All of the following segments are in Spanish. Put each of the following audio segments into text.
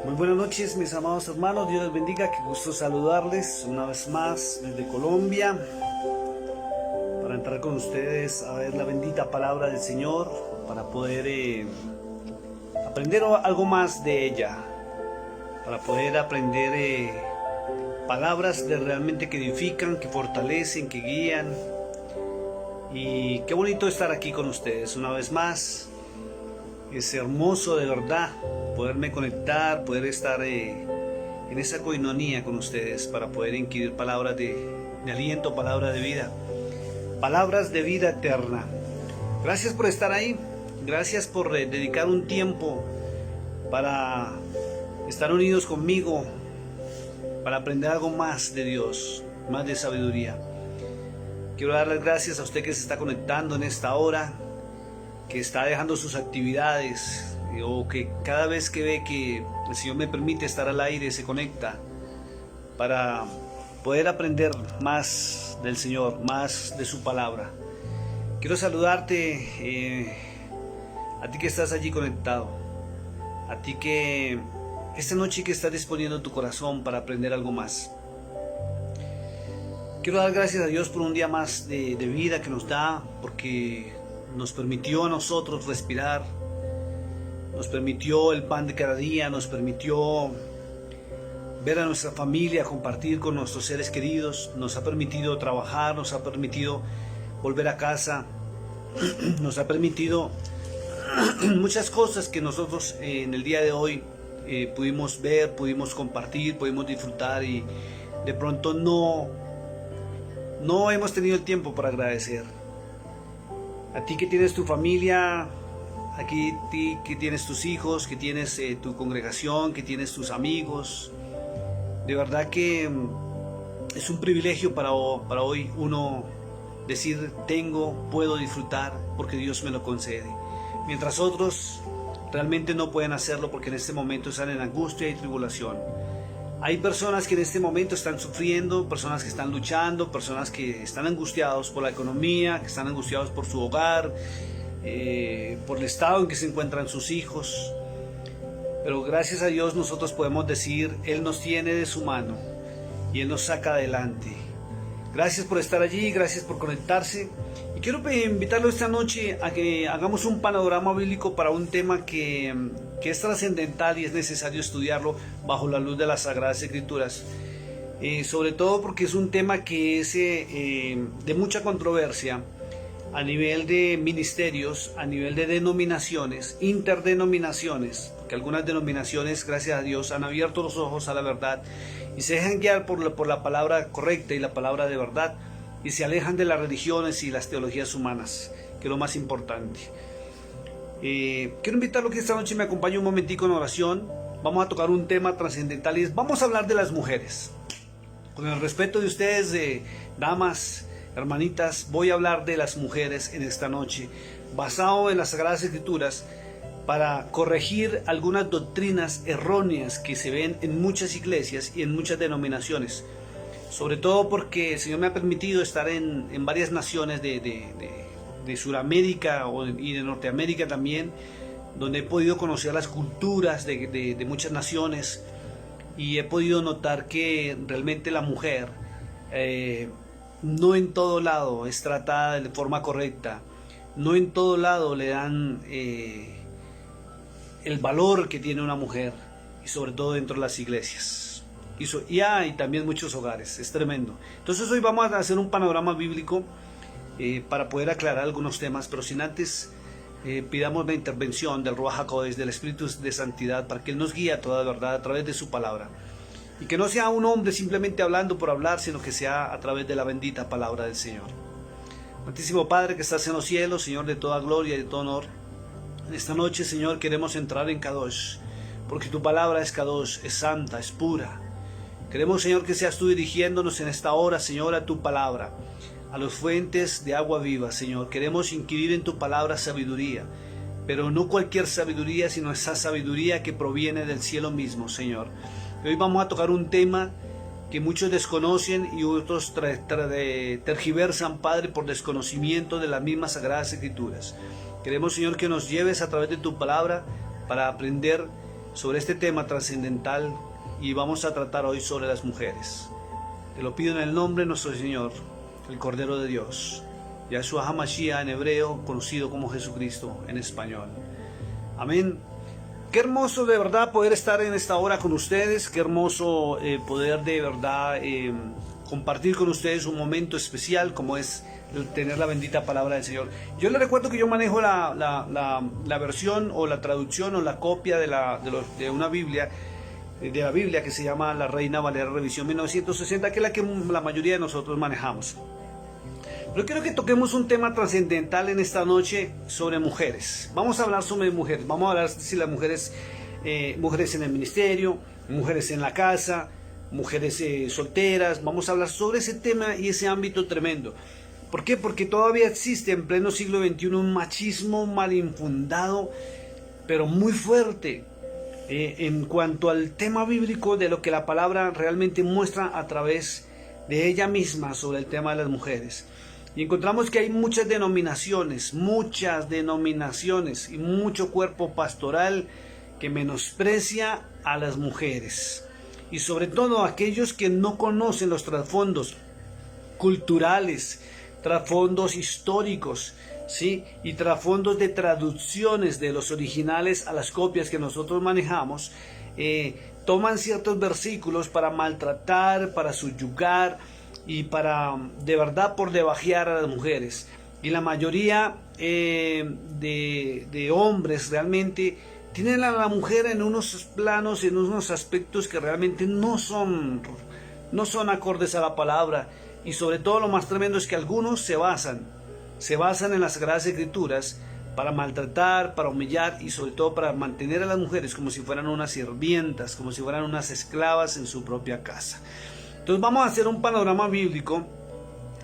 Muy buenas noches, mis amados hermanos. Dios les bendiga. Qué gusto saludarles una vez más desde Colombia para entrar con ustedes a ver la bendita palabra del Señor, para poder aprender algo más de ella, para poder aprender palabras de realmente que edifican, que fortalecen, que guían. Y qué bonito estar aquí con ustedes una vez más. Es hermoso de verdad poderme conectar, poder estar en esa coinonía con ustedes para poder inquirir palabras de aliento, palabras de vida, palabras de vida eterna. Gracias por estar ahí, gracias por dedicar un tiempo para estar unidos conmigo, para aprender algo más de Dios, más de sabiduría. Quiero dar las gracias a usted que se está conectando en esta hora, que está dejando sus actividades, o que cada vez que ve que el Señor me permite estar al aire se conecta para poder aprender más del Señor, más de su palabra. Quiero saludarte, a ti que estás allí conectado, a ti que esta noche que estás disponiendo tu corazón para aprender algo más. Quiero dar gracias a Dios por un día más de vida que nos da, porque nos permitió a nosotros respirar, nos permitió el pan de cada día, nos permitió ver a nuestra familia, compartir con nuestros seres queridos, nos ha permitido trabajar, nos ha permitido volver a casa, nos ha permitido muchas cosas que nosotros en el día de hoy pudimos ver, pudimos compartir, pudimos disfrutar, y de pronto no hemos tenido el tiempo para agradecer. A ti que tienes tu familia, aquí ti que tienes tus hijos, que tienes tu congregación, que tienes tus amigos, de verdad que es un privilegio para hoy uno decir puedo disfrutar porque Dios me lo concede, mientras otros realmente no pueden hacerlo porque en este momento están en angustia y tribulación. Hay personas que en este momento están sufriendo, personas que están luchando, personas que están angustiados por la economía, que están angustiados por su hogar, por el estado en que se encuentran sus hijos. Pero gracias a Dios nosotros podemos decir, Él nos tiene de su mano y Él nos saca adelante. Gracias por estar allí, gracias por conectarse. Y quiero invitarlo esta noche a que hagamos un panorama bíblico para un tema que es trascendental y es necesario estudiarlo bajo la luz de las Sagradas Escrituras. Sobre todo porque es un tema que es de mucha controversia a nivel de ministerios, a nivel de denominaciones, interdenominaciones, porque algunas denominaciones, gracias a Dios, han abierto los ojos a la verdad y se dejan guiar por la palabra correcta y la palabra de verdad, y se alejan de las religiones y las teologías humanas, que es lo más importante. Quiero invitarlo que esta noche me acompañe un momentico en oración. Vamos a tocar un tema trascendental y vamos a hablar de las mujeres. Con el respeto de ustedes, damas, hermanitas, voy a hablar de las mujeres en esta noche, basado en las Sagradas Escrituras, para corregir algunas doctrinas erróneas que se ven en muchas iglesias y en muchas denominaciones. Sobre todo porque el Señor me ha permitido estar en varias naciones de Sudamérica y de Norteamérica también, donde he podido conocer las culturas de muchas naciones, y he podido notar que realmente la mujer no en todo lado es tratada de forma correcta, no en todo lado le dan el valor que tiene una mujer, y sobre todo dentro de las iglesias. Y hay también muchos hogares, es tremendo. Entonces hoy vamos a hacer un panorama bíblico para poder aclarar algunos temas, pero sin antes pidamos la intervención del Ruach HaKodesh, del Espíritu de Santidad, para que Él nos guíe a toda verdad a través de su palabra. Y que no sea un hombre simplemente hablando por hablar, sino que sea a través de la bendita palabra del Señor. Santísimo Padre que estás en los cielos, Señor de toda gloria y de todo honor, en esta noche, Señor, queremos entrar en Kadosh, porque tu palabra es Kadosh, es santa, es pura. Queremos, Señor, que seas tú dirigiéndonos en esta hora, Señor, a tu palabra, a las fuentes de agua viva, Señor. Queremos inquirir en tu palabra sabiduría, pero no cualquier sabiduría, sino esa sabiduría que proviene del cielo mismo, Señor. Hoy vamos a tocar un tema que muchos desconocen y otros tergiversan, Padre, por desconocimiento de las mismas Sagradas Escrituras. Queremos, Señor, que nos lleves a través de tu palabra para aprender sobre este tema trascendental y vamos a tratar hoy sobre las mujeres. Te lo pido en el nombre de nuestro Señor, el Cordero de Dios, Yahshua HaMashiach en hebreo, conocido como Jesucristo en español. Amén. Qué hermoso de verdad poder estar en esta hora con ustedes, qué hermoso poder de verdad compartir con ustedes un momento especial como es tener la bendita palabra del Señor. Yo les recuerdo que yo manejo la versión o la traducción o la copia de una Biblia, de la Biblia que se llama la Reina Valera Revisión 1960, que es la que la mayoría de nosotros manejamos. Pero quiero que toquemos un tema trascendental en esta noche sobre mujeres. Vamos a hablar sobre mujeres. Vamos a hablar si las mujeres, mujeres en el ministerio, mujeres en la casa, mujeres solteras. Vamos a hablar sobre ese tema y ese ámbito tremendo. ¿Por qué? Porque todavía existe en pleno siglo XXI un machismo mal infundado, pero muy fuerte en cuanto al tema bíblico de lo que la palabra realmente muestra a través de ella misma sobre el tema de las mujeres. Y encontramos que hay muchas denominaciones y mucho cuerpo pastoral que menosprecia a las mujeres. Y sobre todo aquellos que no conocen los trasfondos culturales, trasfondos históricos, ¿sí? Y trasfondos de traducciones de los originales a las copias que nosotros manejamos, toman ciertos versículos para maltratar, para subyugar, y para de verdad por debajear a las mujeres. Y la mayoría de hombres realmente tienen a la mujer en unos planos, en unos aspectos que realmente no son acordes a la palabra. Y sobre todo lo más tremendo es que algunos se basan en las Sagradas Escrituras para maltratar, para humillar y sobre todo para mantener a las mujeres como si fueran unas sirvientas, como si fueran unas esclavas en su propia casa. Entonces vamos a hacer un panorama bíblico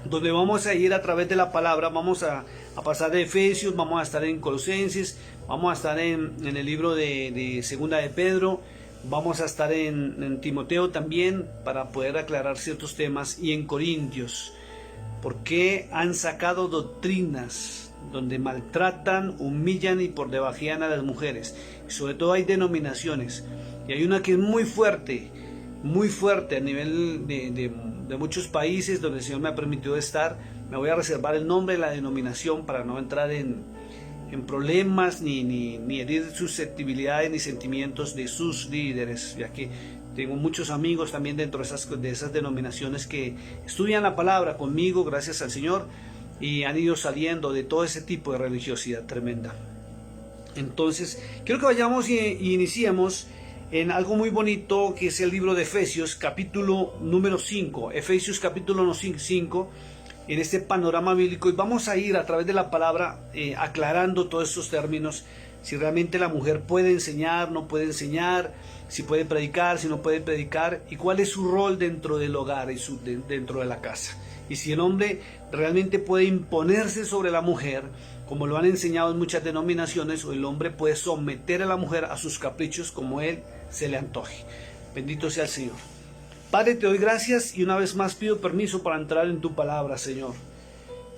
donde vamos a ir a través de la palabra, vamos a pasar de Efesios, vamos a estar en Colosenses, vamos a estar en el libro de Segunda de Pedro, vamos a estar en Timoteo también para poder aclarar ciertos temas y en Corintios, porque han sacado doctrinas donde maltratan, humillan y por debajean a las mujeres. Y sobre todo hay denominaciones y hay una que es muy fuerte a nivel de muchos países donde el Señor me ha permitido estar. Me voy a reservar el nombre de la denominación para no entrar en problemas ni herir susceptibilidades ni sentimientos de sus líderes, ya que tengo muchos amigos también dentro de esas denominaciones que estudian la palabra conmigo, gracias al Señor, y han ido saliendo de todo ese tipo de religiosidad tremenda. Entonces quiero que vayamos y iniciemos en algo muy bonito que es el libro de Efesios capítulo número 5, Efesios capítulo 5, en este panorama bíblico, y vamos a ir a través de la palabra aclarando todos estos términos, si realmente la mujer puede enseñar, no puede enseñar, si puede predicar, si no puede predicar, y cuál es su rol dentro del hogar y dentro de la casa, y si el hombre realmente puede imponerse sobre la mujer, como lo han enseñado en muchas denominaciones, o el hombre puede someter a la mujer a sus caprichos como él se le antoje. Bendito sea el Señor. Padre, te doy gracias y una vez más pido permiso para entrar en tu palabra, Señor.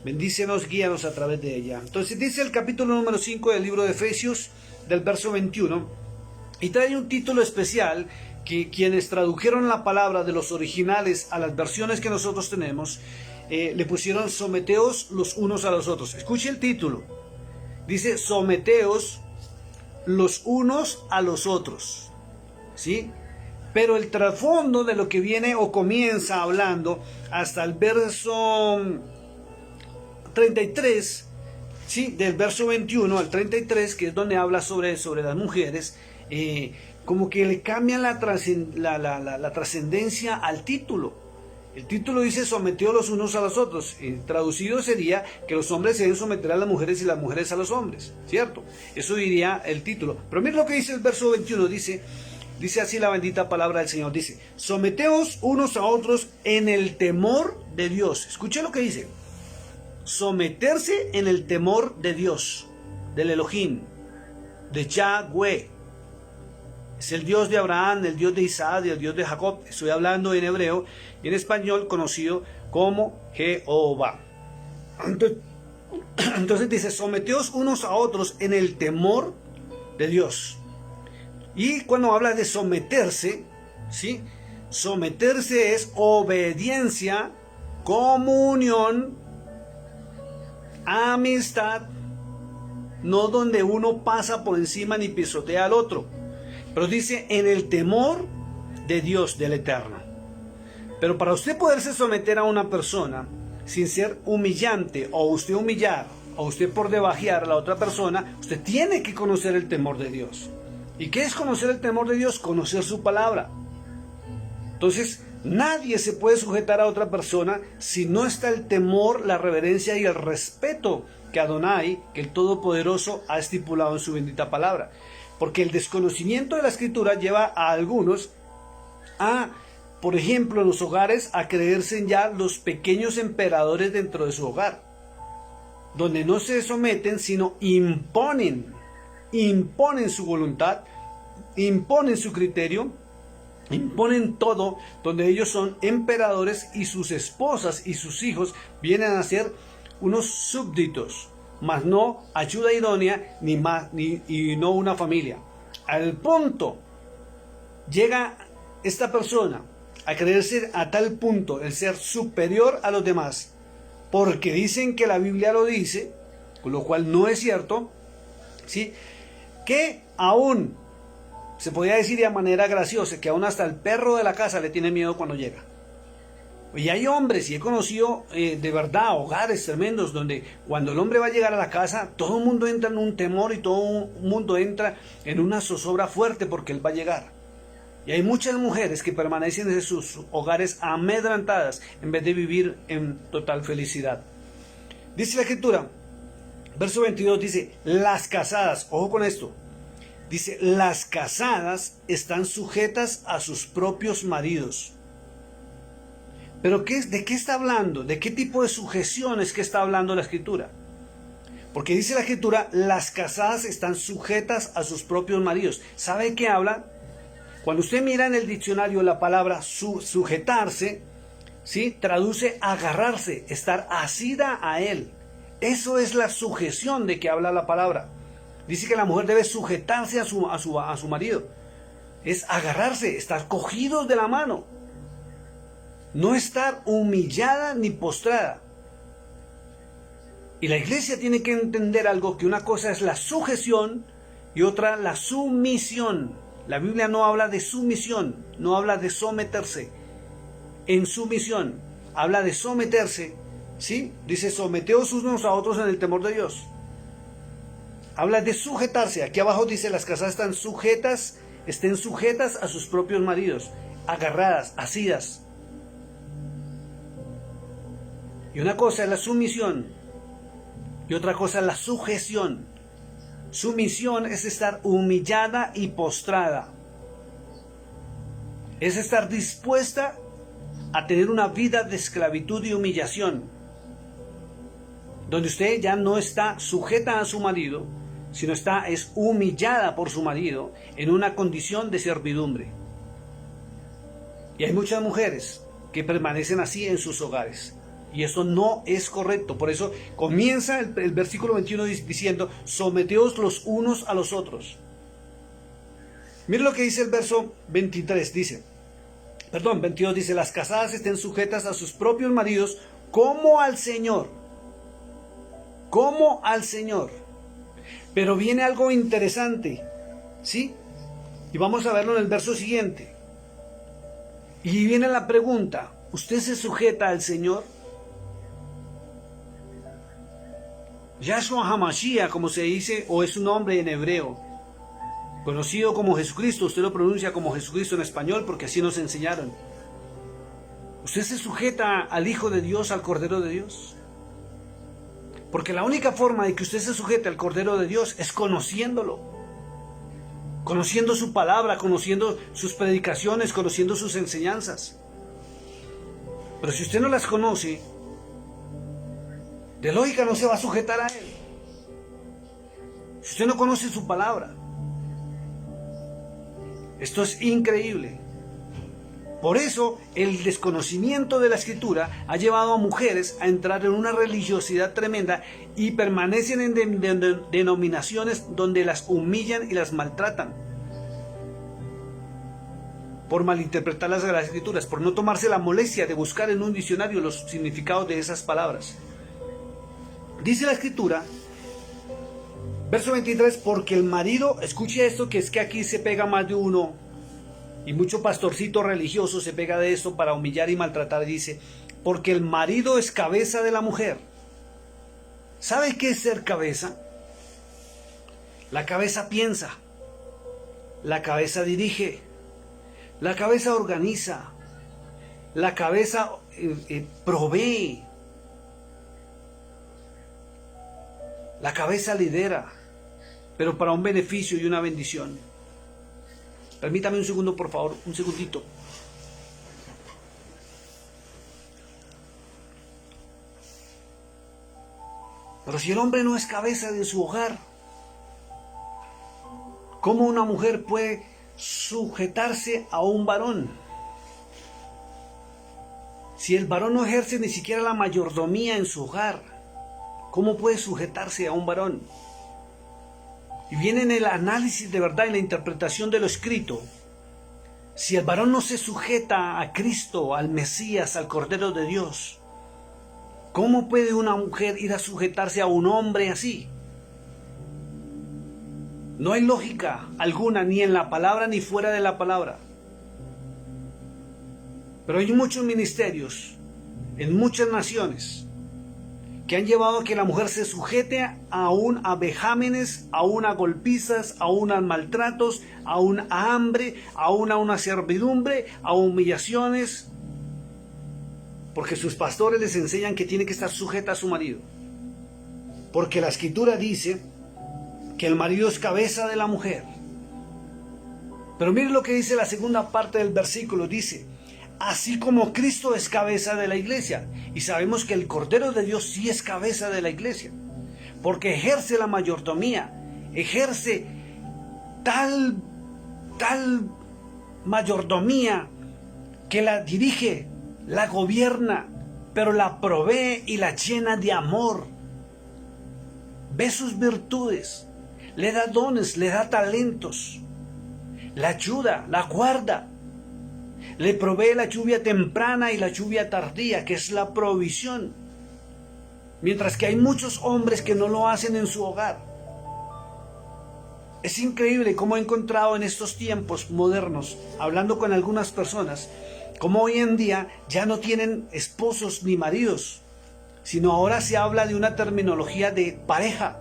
Bendícenos, guíanos a través de ella. Entonces dice el capítulo número 5 del libro de Efesios, del verso 21, y trae un título especial que quienes tradujeron la palabra de los originales a las versiones que nosotros tenemos, le pusieron someteos los unos a los otros. Escuche el título. Dice someteos los unos a los otros. ¿Sí? Pero el trasfondo de lo que viene o comienza hablando hasta el verso 33, ¿sí? Del verso 21 al 33, que es donde habla sobre las mujeres, como que le cambian la trascendencia al título. El título dice sometió los unos a los otros. Traducido sería que los hombres se deben someter a las mujeres y las mujeres a los hombres, ¿cierto? Eso diría el título. Pero mira lo que dice el verso 21, dice así la bendita palabra del Señor, dice, someteos unos a otros en el temor de Dios. Escuche lo que dice, someterse en el temor de Dios, del Elohim, de Yahweh. Es el Dios de Abraham, el Dios de Isaac y el Dios de Jacob. Estoy hablando en hebreo y en español conocido como Jehová. Entonces dice, someteos unos a otros en el temor de Dios. Y cuando habla de someterse, ¿sí? Someterse es obediencia, comunión, amistad, no donde uno pasa por encima ni pisotea al otro. Pero dice en el temor de Dios, del Eterno. Pero para usted poderse someter a una persona sin ser humillante o usted humillar o usted por debajear a la otra persona, usted tiene que conocer el temor de Dios. ¿Y qué es conocer el temor de Dios? Conocer su palabra. Entonces, nadie se puede sujetar a otra persona si no está el temor, la reverencia y el respeto que Adonai, que el Todopoderoso, ha estipulado en su bendita palabra. Porque el desconocimiento de la Escritura lleva a algunos a, por ejemplo, en los hogares, a creerse ya los pequeños emperadores dentro de su hogar, donde no se someten, sino imponen su voluntad, imponen su criterio, imponen todo, donde ellos son emperadores y sus esposas y sus hijos vienen a ser unos súbditos, mas no ayuda idónea y no una familia. Al punto llega esta persona a creerse a tal punto el ser superior a los demás, porque dicen que la Biblia lo dice, con lo cual no es cierto, ¿sí? Que aún se podría decir de manera graciosa que aún hasta el perro de la casa le tiene miedo cuando llega. Y hay hombres, y he conocido de verdad hogares tremendos donde cuando el hombre va a llegar a la casa, todo el mundo entra en un temor y todo el mundo entra en una zozobra fuerte porque él va a llegar. Y hay muchas mujeres que permanecen en sus hogares amedrentadas en vez de vivir en total felicidad. Dice la Escritura, verso 22 dice, las casadas, ojo con esto, dice, las casadas están sujetas a sus propios maridos. Pero ¿de qué está hablando? ¿De qué tipo de sujeción es que está hablando la Escritura? Porque dice la Escritura, las casadas están sujetas a sus propios maridos. ¿Sabe qué habla? Cuando usted mira en el diccionario la palabra sujetarse, ¿sí? Traduce agarrarse, estar asida a él. Eso es la sujeción de que habla la palabra. Dice que la mujer debe sujetarse a su marido. Es agarrarse, estar cogidos de la mano. No estar humillada ni postrada. Y la iglesia tiene que entender algo, que una cosa es la sujeción y otra la sumisión. La Biblia no habla de sumisión, no habla de someterse. En sumisión, habla de someterse, ¿sí? Dice, someteos unos a otros en el temor de Dios. Habla de sujetarse. Aquí abajo dice, las casadas estén sujetas a sus propios maridos, agarradas, asidas. Y una cosa es la sumisión y otra cosa es la sujeción. Sumisión es estar humillada y postrada. Es estar dispuesta a tener una vida de esclavitud y humillación, donde usted ya no está sujeta a su marido, sino es humillada por su marido en una condición de servidumbre. Y hay muchas mujeres que permanecen así en sus hogares. Y eso no es correcto. Por eso comienza el versículo 21 diciendo, someteos los unos a los otros. Mire lo que dice el verso 22 dice, las casadas estén sujetas a sus propios maridos como al Señor. Como al Señor. Pero viene algo interesante, ¿sí? Y vamos a verlo en el verso siguiente. Y viene la pregunta, ¿usted se sujeta al Señor? Yahshua HaMashiach, como se dice, o es su nombre en hebreo, conocido como Jesucristo, usted lo pronuncia como Jesucristo en español porque así nos enseñaron. ¿Usted se sujeta al Hijo de Dios, al Cordero de Dios? Porque la única forma de que usted se sujete al Cordero de Dios es conociéndolo, conociendo su palabra, conociendo sus predicaciones, conociendo sus enseñanzas. Pero si usted no las conoce, de lógica no se va a sujetar a Él. Si usted no conoce su palabra. Esto es increíble. Por eso el desconocimiento de la Escritura ha llevado a mujeres a entrar en una religiosidad tremenda y permanecen en denominaciones donde las humillan y las maltratan. por malinterpretar las Sagradas Escrituras, por no tomarse la molestia de buscar en un diccionario los significados de esas palabras. Dice la Escritura, verso 23, porque el marido, escuche esto, que es que aquí se pega más de uno, y mucho pastorcito religioso se pega de esto para humillar y maltratar, dice, porque el marido es cabeza de la mujer. ¿Sabe qué es ser cabeza? La cabeza piensa, la cabeza dirige, la cabeza organiza, la cabeza provee, la cabeza lidera, pero para un beneficio y una bendición. Permítame un segundo, por favor, un segundito. Pero si el hombre no es cabeza de su hogar, ¿cómo una mujer puede sujetarse a un varón? Si el varón no ejerce ni siquiera la mayordomía en su hogar, ¿cómo puede sujetarse a un varón? Y viene en el análisis de verdad, en la interpretación de lo escrito. Si el varón no se sujeta a Cristo, al Mesías, al Cordero de Dios, ¿cómo puede una mujer ir a sujetarse a un hombre así? No hay lógica alguna, ni en la palabra ni fuera de la palabra. Pero hay muchos ministerios en muchas naciones que han llevado a que la mujer se sujete a vejámenes, a golpizas, a maltratos, a hambre, a una servidumbre, a humillaciones, porque sus pastores les enseñan que tiene que estar sujeta a su marido. Porque la Escritura dice que el marido es cabeza de la mujer. Pero mire lo que dice la segunda parte del versículo, dice, así como Cristo es cabeza de la iglesia. Y sabemos que el Cordero de Dios sí es cabeza de la iglesia, porque ejerce la mayordomía, ejerce tal mayordomía que la dirige, la gobierna, pero la provee y la llena de amor. Ve sus virtudes, le da dones, le da talentos, la ayuda, la guarda. Le provee la lluvia temprana y la lluvia tardía, que es la provisión. Mientras que hay muchos hombres que no lo hacen en su hogar. Es increíble cómo he encontrado en estos tiempos modernos, hablando con algunas personas, cómo hoy en día ya no tienen esposos ni maridos, sino ahora se habla de una terminología de pareja.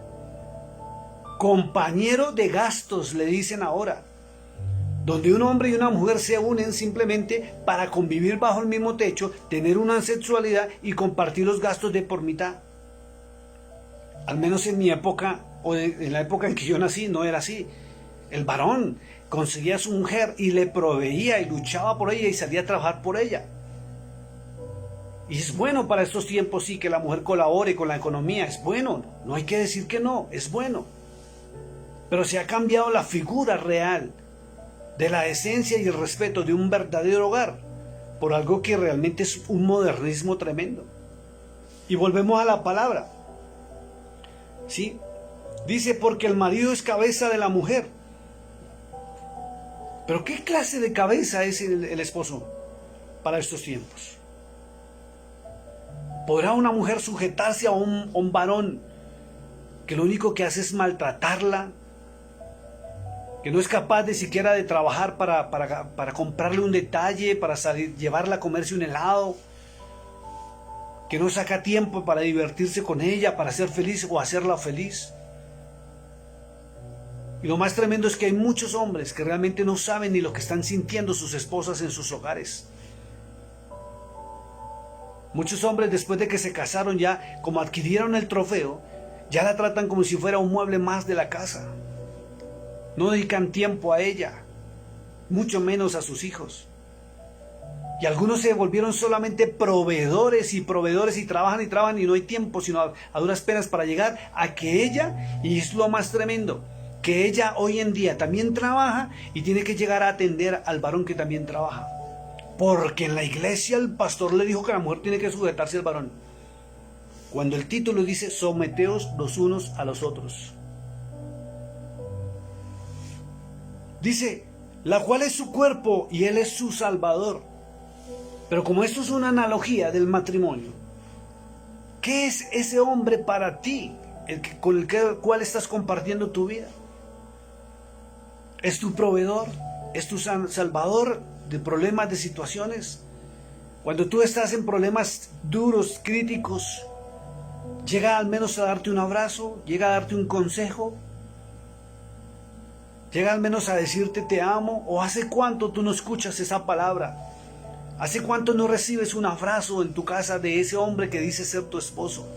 Compañero de gastos, le dicen ahora. Donde un hombre y una mujer se unen simplemente para convivir bajo el mismo techo, tener una sexualidad y compartir los gastos de por mitad. Al menos en mi época, o en la época en que yo nací, no era así. El varón conseguía a su mujer y le proveía y luchaba por ella y salía a trabajar por ella. Y es bueno para estos tiempos, sí, que la mujer colabore con la economía, es bueno, no hay que decir que no, es bueno. Pero se ha cambiado la figura real de la esencia y el respeto de un verdadero hogar por algo que realmente es un modernismo tremendo. Y volvemos a la palabra, ¿sí? Dice, porque el marido es cabeza de la mujer. Pero ¿qué clase de cabeza es el esposo para estos tiempos? ¿Podrá una mujer sujetarse a un varón que lo único que hace es maltratarla? Que no es capaz de siquiera de trabajar para comprarle un detalle, para salir, llevarla a comerse un helado, que no saca tiempo para divertirse con ella, para ser feliz o hacerla feliz. Y lo más tremendo es que hay muchos hombres que realmente no saben ni lo que están sintiendo sus esposas en sus hogares. Muchos hombres, después de que se casaron, ya como adquirieron el trofeo, ya la tratan como si fuera un mueble más de la casa. No dedican tiempo a ella, mucho menos a sus hijos. Y algunos se volvieron solamente proveedores y trabajan y no hay tiempo sino a duras penas para llegar a que ella, y es lo más tremendo, que ella hoy en día también trabaja y tiene que llegar a atender al varón que también trabaja. Porque en la iglesia el pastor le dijo que la mujer tiene que sujetarse al varón. Cuando el título dice, someteos los unos a los otros. Dice, la cual es su cuerpo y Él es su Salvador. Pero como esto es una analogía del matrimonio, ¿qué es ese hombre para ti, con el cual estás compartiendo tu vida? ¿Es tu proveedor? ¿Es tu salvador de problemas, de situaciones? Cuando tú estás en problemas duros, críticos, ¿llega al menos a darte un abrazo? ¿Llega a darte un consejo? ¿Llega al menos a decirte te amo? ¿O hace cuánto tú no escuchas esa palabra? ¿Hace cuánto no recibes un abrazo en tu casa de ese hombre que dice ser tu esposo?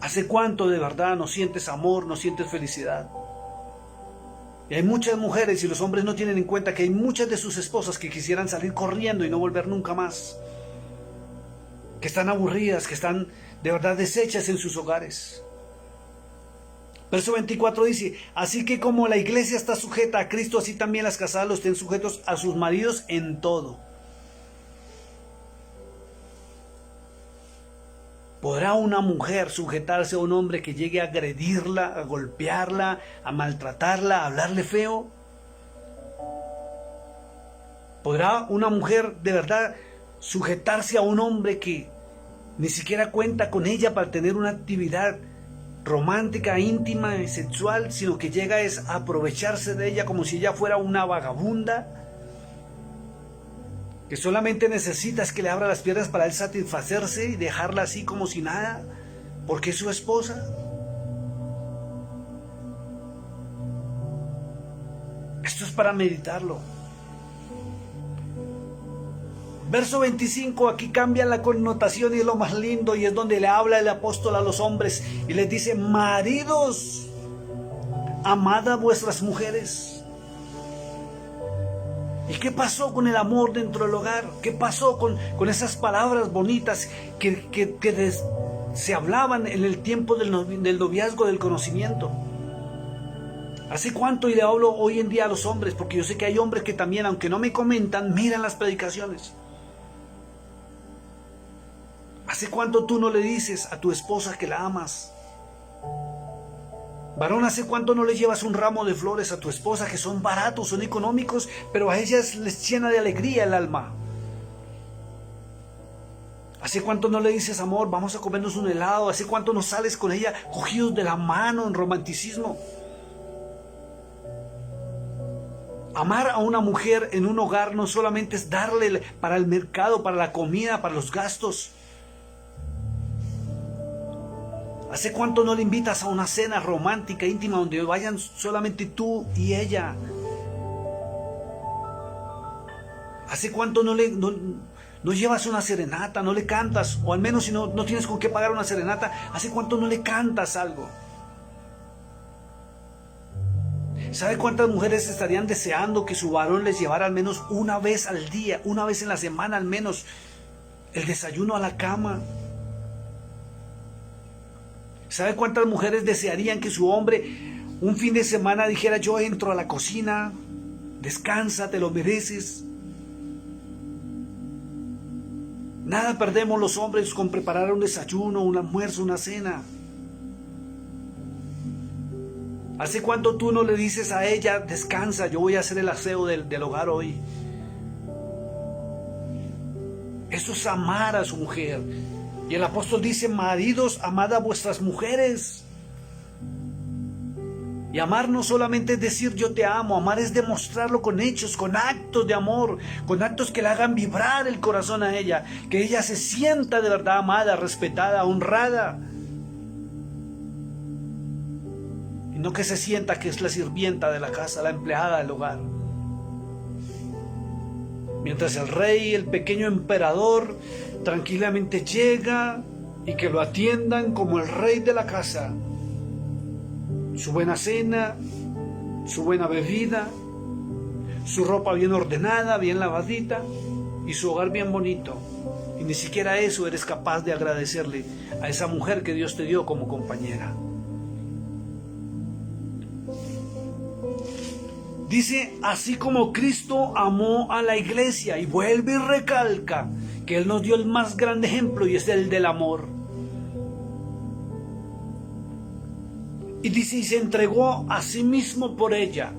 ¿Hace cuánto de verdad no sientes amor, no sientes felicidad? Y hay muchas mujeres y los hombres no tienen en cuenta que hay muchas de sus esposas que quisieran salir corriendo y no volver nunca más. Que están aburridas, que están de verdad deshechas en sus hogares. Verso 24 dice, así que como la iglesia está sujeta a Cristo, así también las casadas lo estén sujetos a sus maridos en todo. ¿Podrá una mujer sujetarse a un hombre que llegue a agredirla, a golpearla, a maltratarla, a hablarle feo? ¿Podrá una mujer de verdad sujetarse a un hombre que ni siquiera cuenta con ella para tener una actividad romántica, íntima y sexual, sino que llega a aprovecharse de ella como si ella fuera una vagabunda, que solamente necesitas que le abra las piernas para él satisfacerse y dejarla así como si nada, porque es su esposa? Esto es para meditarlo. Verso 25, aquí cambia la connotación y es lo más lindo, y es donde le habla el apóstol a los hombres y les dice, maridos, amad a vuestras mujeres. ¿Y qué pasó con el amor dentro del hogar? ¿Qué pasó con esas palabras bonitas que se hablaban en el tiempo del noviazgo, del conocimiento? ¿Hace cuánto? Y le hablo hoy en día a los hombres, porque yo sé que hay hombres que también, aunque no me comentan, miran las predicaciones. ¿Hace cuánto tú no le dices a tu esposa que la amas? Varón, ¿hace cuánto no le llevas un ramo de flores a tu esposa, que son baratos, son económicos, pero a ellas les llena de alegría el alma? ¿Hace cuánto no le dices, amor, vamos a comernos un helado? ¿Hace cuánto no sales con ella cogidos de la mano en romanticismo? Amar a una mujer en un hogar no solamente es darle para el mercado, para la comida, para los gastos. ¿Hace cuánto no le invitas a una cena romántica, íntima, donde vayan solamente tú y ella? ¿Hace cuánto no llevas una serenata, no le cantas? O al menos si no tienes con qué pagar una serenata, ¿hace cuánto no le cantas algo? ¿Sabe cuántas mujeres estarían deseando que su varón les llevara al menos una vez al día, una vez en la semana al menos, el desayuno a la cama? ¿Sabe cuántas mujeres desearían que su hombre un fin de semana dijera, yo entro a la cocina, descansa, te lo mereces? Nada perdemos los hombres con preparar un desayuno, un almuerzo, una cena. ¿Hace cuánto tú no le dices a ella, descansa, yo voy a hacer el aseo del hogar hoy? Eso es amar a su mujer. Y el apóstol dice, maridos, amad a vuestras mujeres. Y amar no solamente es decir yo te amo, amar es demostrarlo con hechos, con actos de amor, con actos que le hagan vibrar el corazón a ella, que ella se sienta de verdad amada, respetada, honrada. Y no que se sienta que es la sirvienta de la casa, la empleada del hogar. Mientras el rey, el pequeño emperador, tranquilamente llega y que lo atiendan como el rey de la casa. Su buena cena, su buena bebida, su ropa bien ordenada, bien lavadita y su hogar bien bonito. Y ni siquiera eso eres capaz de agradecerle a esa mujer que Dios te dio como compañera. Dice, así como Cristo amó a la iglesia, y vuelve y recalca que Él nos dio el más grande ejemplo y es el del amor. Y dice, y se entregó a sí mismo por ella.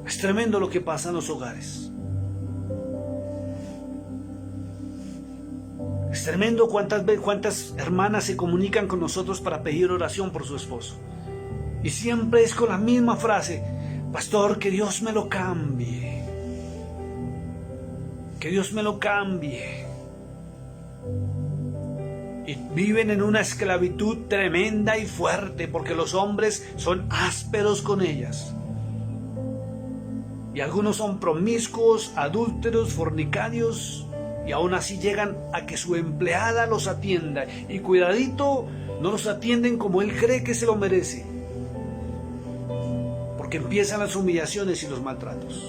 Es tremendo lo que pasa en los hogares. Es tremendo cuántas hermanas se comunican con nosotros para pedir oración por su esposo. Y siempre es con la misma frase: pastor, que Dios me lo cambie. Que Dios me lo cambie. Y viven en una esclavitud tremenda y fuerte porque los hombres son ásperos con ellas. Y algunos son promiscuos, adúlteros, fornicarios, y aún así llegan a que su empleada los atienda. Y cuidadito, no los atienden como él cree que se lo merece. Porque empiezan las humillaciones y los maltratos.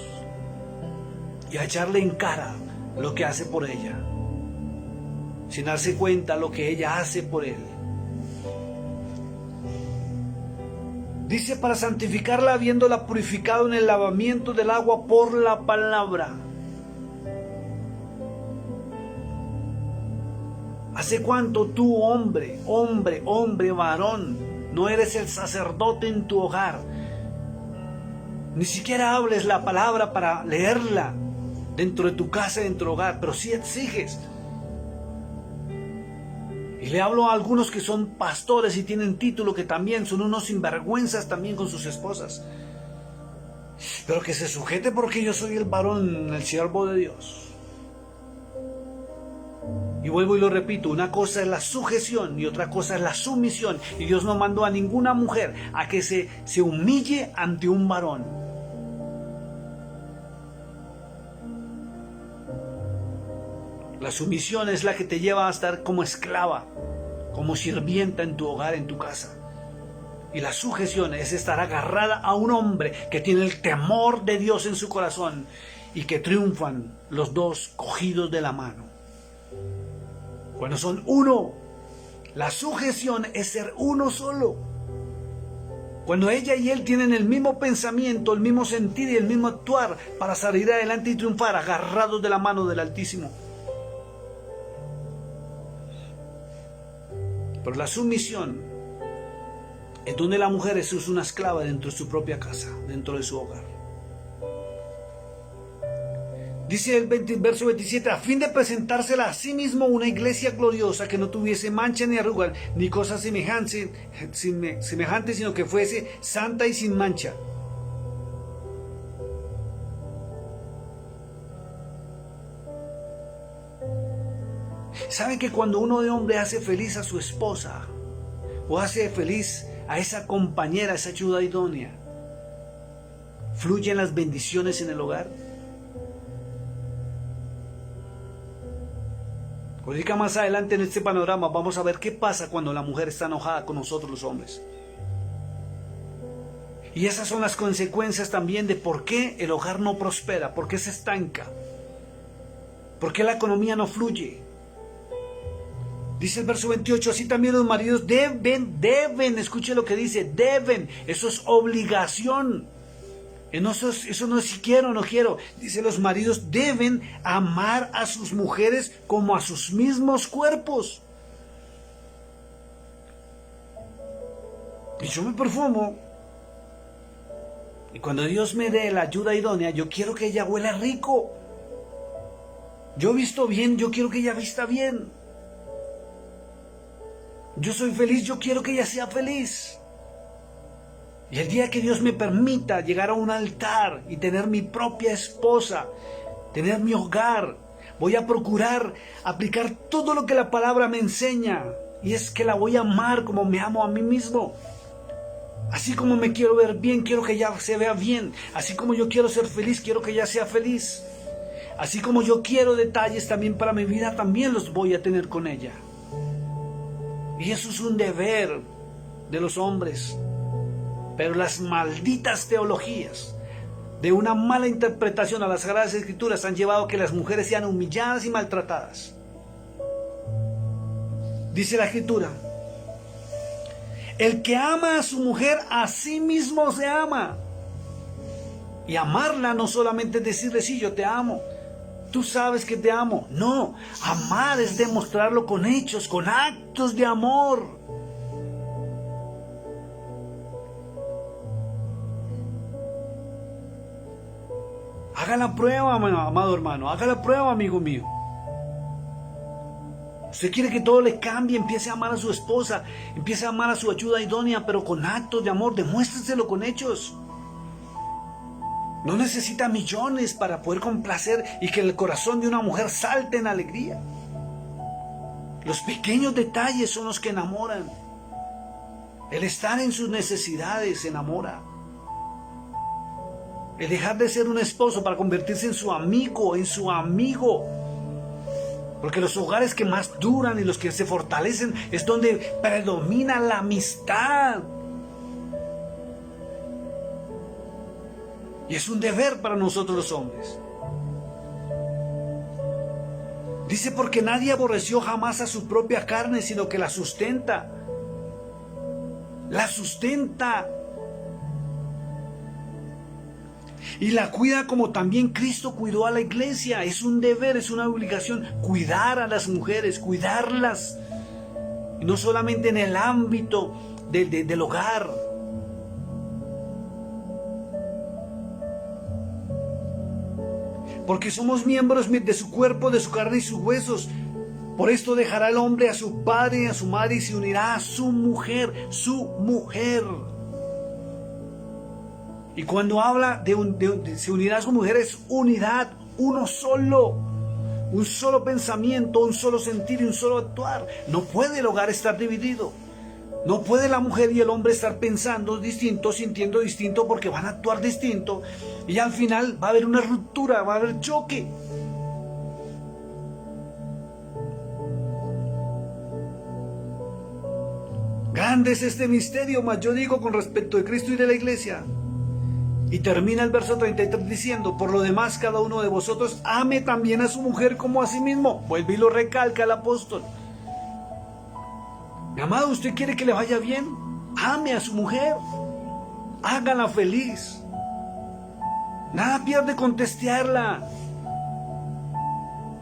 Y a echarle en cara lo que hace por ella, sin darse cuenta lo que ella hace por él. Dice, para santificarla habiéndola purificado en el lavamiento del agua por la palabra. ¿Hace cuánto tú, hombre, varón, no eres el sacerdote en tu hogar? Ni siquiera hables la palabra para leerla dentro de tu casa, dentro del hogar, pero sí exiges. Y le hablo a algunos que son pastores y tienen título, que también son unos sinvergüenzas también con sus esposas. Pero que se sujete porque yo soy el varón, el siervo de Dios. Y vuelvo y lo repito, una cosa es la sujeción y otra cosa es la sumisión. Y Dios no mandó a ninguna mujer a que se humille ante un varón. La sumisión es la que te lleva a estar como esclava, como sirvienta en tu hogar, en tu casa. Y la sujeción es estar agarrada a un hombre que tiene el temor de Dios en su corazón y que triunfan los dos cogidos de la mano. Cuando son uno, la sujeción es ser uno solo. Cuando ella y él tienen el mismo pensamiento, el mismo sentir y el mismo actuar para salir adelante y triunfar, agarrados de la mano del Altísimo. Pero la sumisión es donde la mujer es una esclava dentro de su propia casa, dentro de su hogar. Dice el verso 27, a fin de presentársela a sí mismo una iglesia gloriosa que no tuviese mancha ni arruga, ni cosa semejante, sino que fuese santa y sin mancha. ¿Saben que cuando uno de hombre hace feliz a su esposa, o hace feliz a esa compañera, a esa ayuda idónea, fluyen las bendiciones en el hogar? Ahorita más adelante en este panorama vamos a ver qué pasa cuando la mujer está enojada con nosotros los hombres. Y esas son las consecuencias también de por qué el hogar no prospera, por qué se estanca, por qué la economía no fluye. Dice el verso 28, así también los maridos deben, escuche lo que dice, deben, eso es obligación. Eso no es si quiero o no quiero. Dice, los maridos deben amar a sus mujeres como a sus mismos cuerpos. Y yo me perfumo. Y cuando Dios me dé la ayuda idónea, yo quiero que ella huela rico. Yo visto bien, yo quiero que ella vista bien. Yo soy feliz, yo quiero que ella sea feliz. Y el día que Dios me permita llegar a un altar y tener mi propia esposa, tener mi hogar, voy a procurar aplicar todo lo que la palabra me enseña. Y es que la voy a amar como me amo a mí mismo. Así como me quiero ver bien, quiero que ella se vea bien. Así como yo quiero ser feliz, quiero que ella sea feliz. Así como yo quiero detalles también para mi vida, también los voy a tener con ella. Y eso es un deber de los hombres. Pero las malditas teologías de una mala interpretación a las Sagradas Escrituras han llevado a que las mujeres sean humilladas y maltratadas. Dice la Escritura, el que ama a su mujer a sí mismo se ama. Y amarla no solamente es decirle sí, yo te amo, tú sabes que te amo. No, amar es demostrarlo con hechos, con actos de amor. Haga la prueba, amado hermano, haga la prueba, amigo mío. Usted quiere que todo le cambie, empiece a amar a su esposa, empiece a amar a su ayuda idónea, pero con actos de amor, demuéstreselo con hechos. No necesita millones para poder complacer y que el corazón de una mujer salte en alegría. Los pequeños detalles son los que enamoran. El estar en sus necesidades enamora. El dejar de ser un esposo para convertirse en su amigo, Porque los hogares que más duran y los que se fortalecen es donde predomina la amistad. Y es un deber para nosotros los hombres. Dice, porque nadie aborreció jamás a su propia carne, sino que la sustenta. La sustenta. Y la cuida como también Cristo cuidó a la iglesia. Es un deber, es una obligación cuidar a las mujeres, cuidarlas. Y no solamente en el ámbito del hogar. Porque somos miembros de su cuerpo, de su carne y sus huesos. Por esto dejará el hombre a su padre y a su madre y se unirá a su mujer. Y cuando habla se unirá a su mujer, es unidad, uno solo. Un solo pensamiento, un solo sentir y un solo actuar. No puede el hogar estar dividido. No puede la mujer y el hombre estar pensando distinto, sintiendo distinto, porque van a actuar distinto. Y al final va a haber una ruptura, va a haber choque. Grande es este misterio, mas yo digo con respecto de Cristo y de la iglesia. Y termina el verso 33 diciendo, por lo demás cada uno de vosotros ame también a su mujer como a sí mismo. Vuelve y lo recalca el apóstol. Mi amado, ¿usted quiere que le vaya bien? Ame a su mujer. Hágala feliz. Nada pierde con testearla.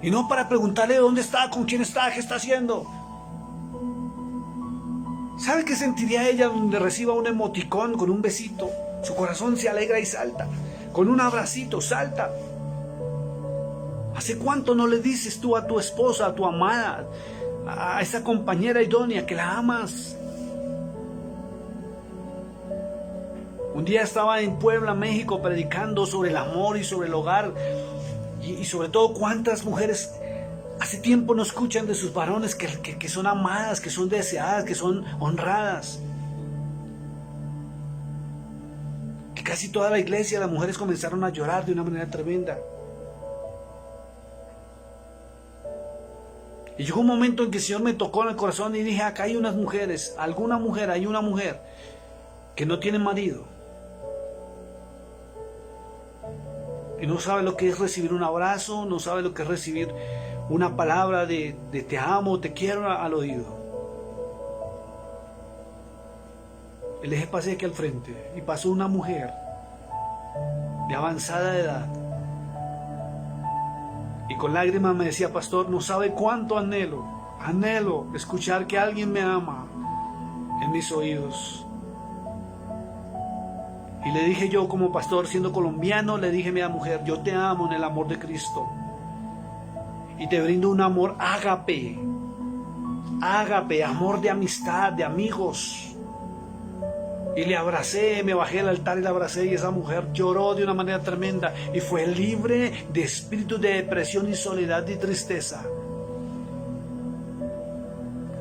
Y no para preguntarle dónde está, con quién está, qué está haciendo. ¿Sabe qué sentiría ella donde reciba un emoticón con un besito? Su corazón se alegra y salta. Con un abracito salta. ¿Hace cuánto no le dices tú a tu esposa, a tu amada, a esa compañera idónea que la amas? Un día estaba en Puebla, México, predicando sobre el amor y sobre el hogar. Y sobre todo cuántas mujeres hace tiempo no escuchan de sus varones que son amadas, que son deseadas, que son honradas. Que casi toda la iglesia, las mujeres comenzaron a llorar de una manera tremenda. Y llegó un momento en que el Señor me tocó en el corazón y dije, acá hay unas mujeres, hay una mujer que no tiene marido. Y no sabe lo que es recibir un abrazo, no sabe lo que es recibir una palabra de te amo, te quiero al oído. El eje pasé aquí al frente y pasó una mujer de avanzada edad. Y con lágrimas me decía, pastor, no sabe cuánto anhelo escuchar que alguien me ama en mis oídos. Y le dije yo como pastor, siendo colombiano, le dije a mi mujer, yo te amo en el amor de Cristo. Y te brindo un amor ágape, amor de amistad, de amigos. Y le abracé, me bajé al altar y la abracé y esa mujer lloró de una manera tremenda y fue libre de espíritus de depresión y soledad y tristeza.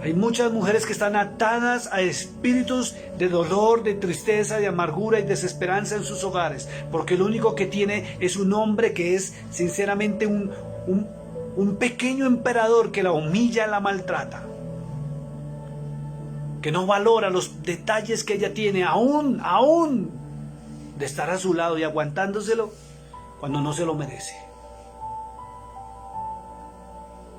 Hay muchas mujeres que están atadas a espíritus de dolor, de tristeza, de amargura y desesperanza en sus hogares, porque lo único que tiene es un hombre que es sinceramente un pequeño emperador que la humilla, la maltrata, que no valora los detalles que ella tiene, aún de estar a su lado y aguantándoselo cuando no se lo merece.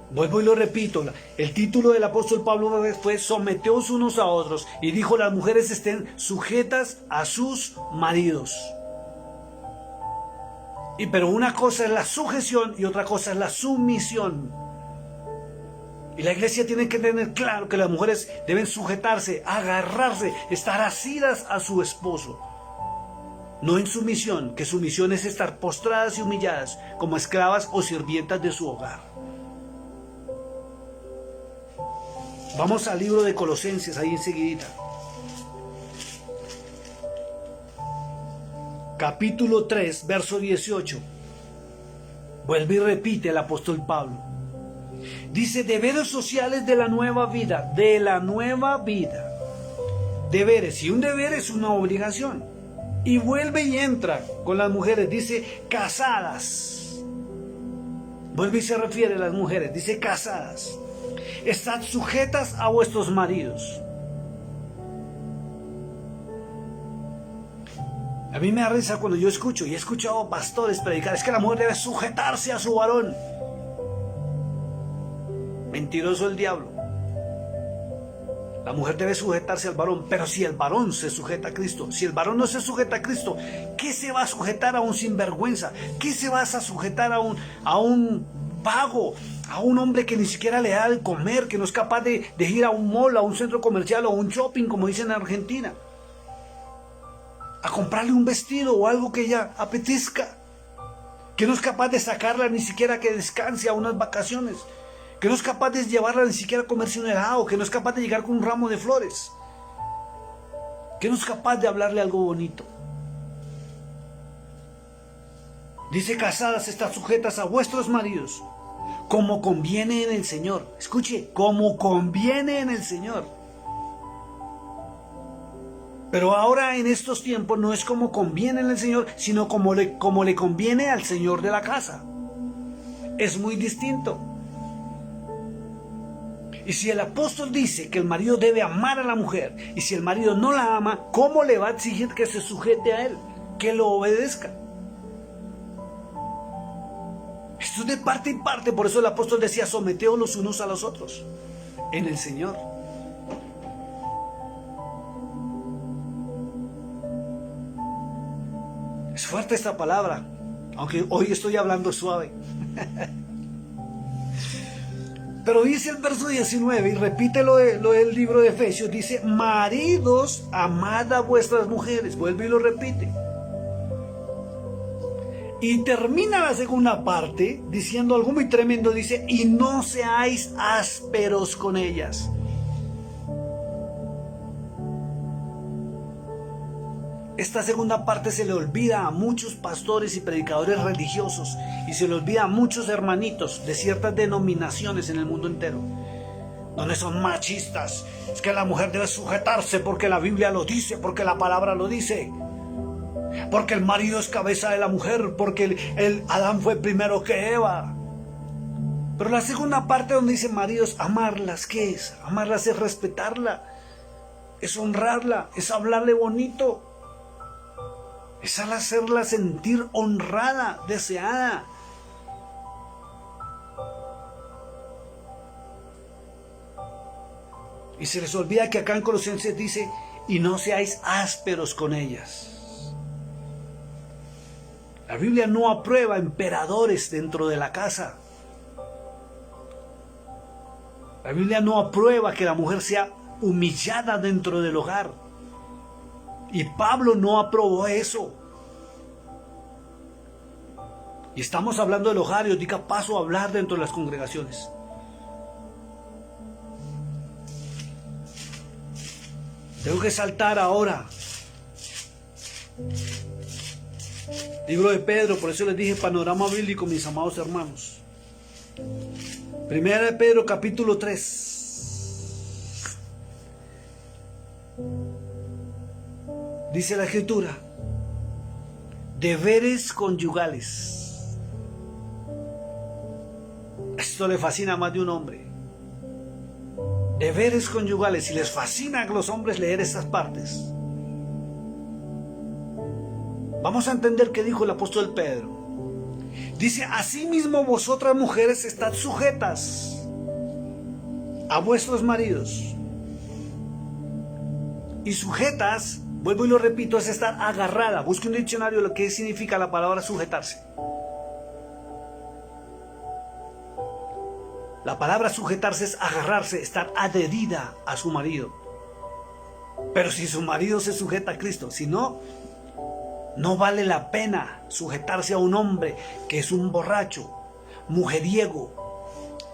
Vuelvo y lo repito, el título del apóstol Pablo fue someteos unos a otros y dijo las mujeres estén sujetas a sus maridos. Pero una cosa es la sujeción y otra cosa es la sumisión. Y la iglesia tiene que tener claro que las mujeres deben sujetarse, agarrarse, estar asidas a su esposo. No en sumisión, que sumisión es estar postradas y humilladas como esclavas o sirvientas de su hogar. Vamos al libro de Colosenses, ahí enseguidita. Capítulo 3, verso 18. Vuelve y repite el apóstol Pablo. Dice, deberes sociales de la nueva vida, de la nueva vida. Deberes, y un deber es una obligación. Y vuelve y entra con las mujeres, dice, casadas. Vuelve y se refiere a las mujeres, dice, casadas. Estad sujetas a vuestros maridos. A mí me da risa cuando yo escucho, y he escuchado pastores predicar, es que la mujer debe sujetarse a su varón. Mentiroso el diablo. La mujer debe sujetarse al varón, pero si el varón se sujeta a Cristo, si el varón no se sujeta a Cristo, ¿qué se va a sujetar a un sinvergüenza? ¿Qué se va a sujetar a un vago? A un hombre que ni siquiera le da de comer, que no es capaz de ir a un mall, a un centro comercial o a un shopping, como dicen en Argentina. A comprarle un vestido o algo que ella apetezca. Que no es capaz de sacarla ni siquiera que descanse a unas vacaciones. Que no es capaz de llevarla ni siquiera a comerse un helado. Que no es capaz de llegar con un ramo de flores. Que no es capaz de hablarle algo bonito. Dice, casadas, estad sujetas a vuestros maridos, como conviene en el Señor. Escuche, como conviene en el Señor. Pero ahora en estos tiempos no es como conviene en el Señor, sino como le conviene al Señor de la casa. Es muy distinto. Y si el apóstol dice que el marido debe amar a la mujer, y si el marido no la ama, ¿cómo le va a exigir que se sujete a él? Que lo obedezca. Esto es de parte y parte, por eso el apóstol decía, someteos los unos a los otros, en el Señor. Es fuerte esta palabra, aunque hoy estoy hablando suave. Pero dice el verso 19, y repite lo del libro de Efesios, dice, maridos, amad a vuestras mujeres. Vuelve y lo repite. Y termina la segunda parte diciendo algo muy tremendo, dice, y no seáis ásperos con ellas. Esta segunda parte se le olvida a muchos pastores y predicadores religiosos y se le olvida a muchos hermanitos de ciertas denominaciones en el mundo entero, donde son machistas. Es que la mujer debe sujetarse porque la Biblia lo dice, porque la palabra lo dice, porque el marido es cabeza de la mujer, porque el Adán fue primero que Eva. Pero la segunda parte donde dice maridos, amarlas, ¿qué es? Amarlas es respetarla, es honrarla, es hablarle bonito, es al hacerla sentir honrada, deseada. Y se les olvida que acá en Colosenses dice, y no seáis ásperos con ellas. La Biblia no aprueba emperadores dentro de la casa. La Biblia no aprueba que la mujer sea humillada dentro del hogar. Y Pablo no aprobó eso. Y estamos hablando del hogar y os diga paso a hablar dentro de las congregaciones. Tengo que saltar ahora. Libro de Pedro, por eso les dije panorama bíblico, mis amados hermanos. Primera de Pedro, capítulo 3. Dice la Escritura, deberes conyugales. Esto le fascina a más de un hombre. Deberes conyugales, y les fascina a los hombres leer estas partes. Vamos a entender qué dijo el apóstol Pedro. Dice, asimismo vosotras mujeres estad sujetas a vuestros maridos. Y sujetas, vuelvo y lo repito, es estar agarrada. Busque un diccionario lo que significa la palabra sujetarse. La palabra sujetarse es agarrarse, estar adherida a su marido. Pero si su marido se sujeta a Cristo, si no, no vale la pena sujetarse a un hombre que es un borracho, mujeriego,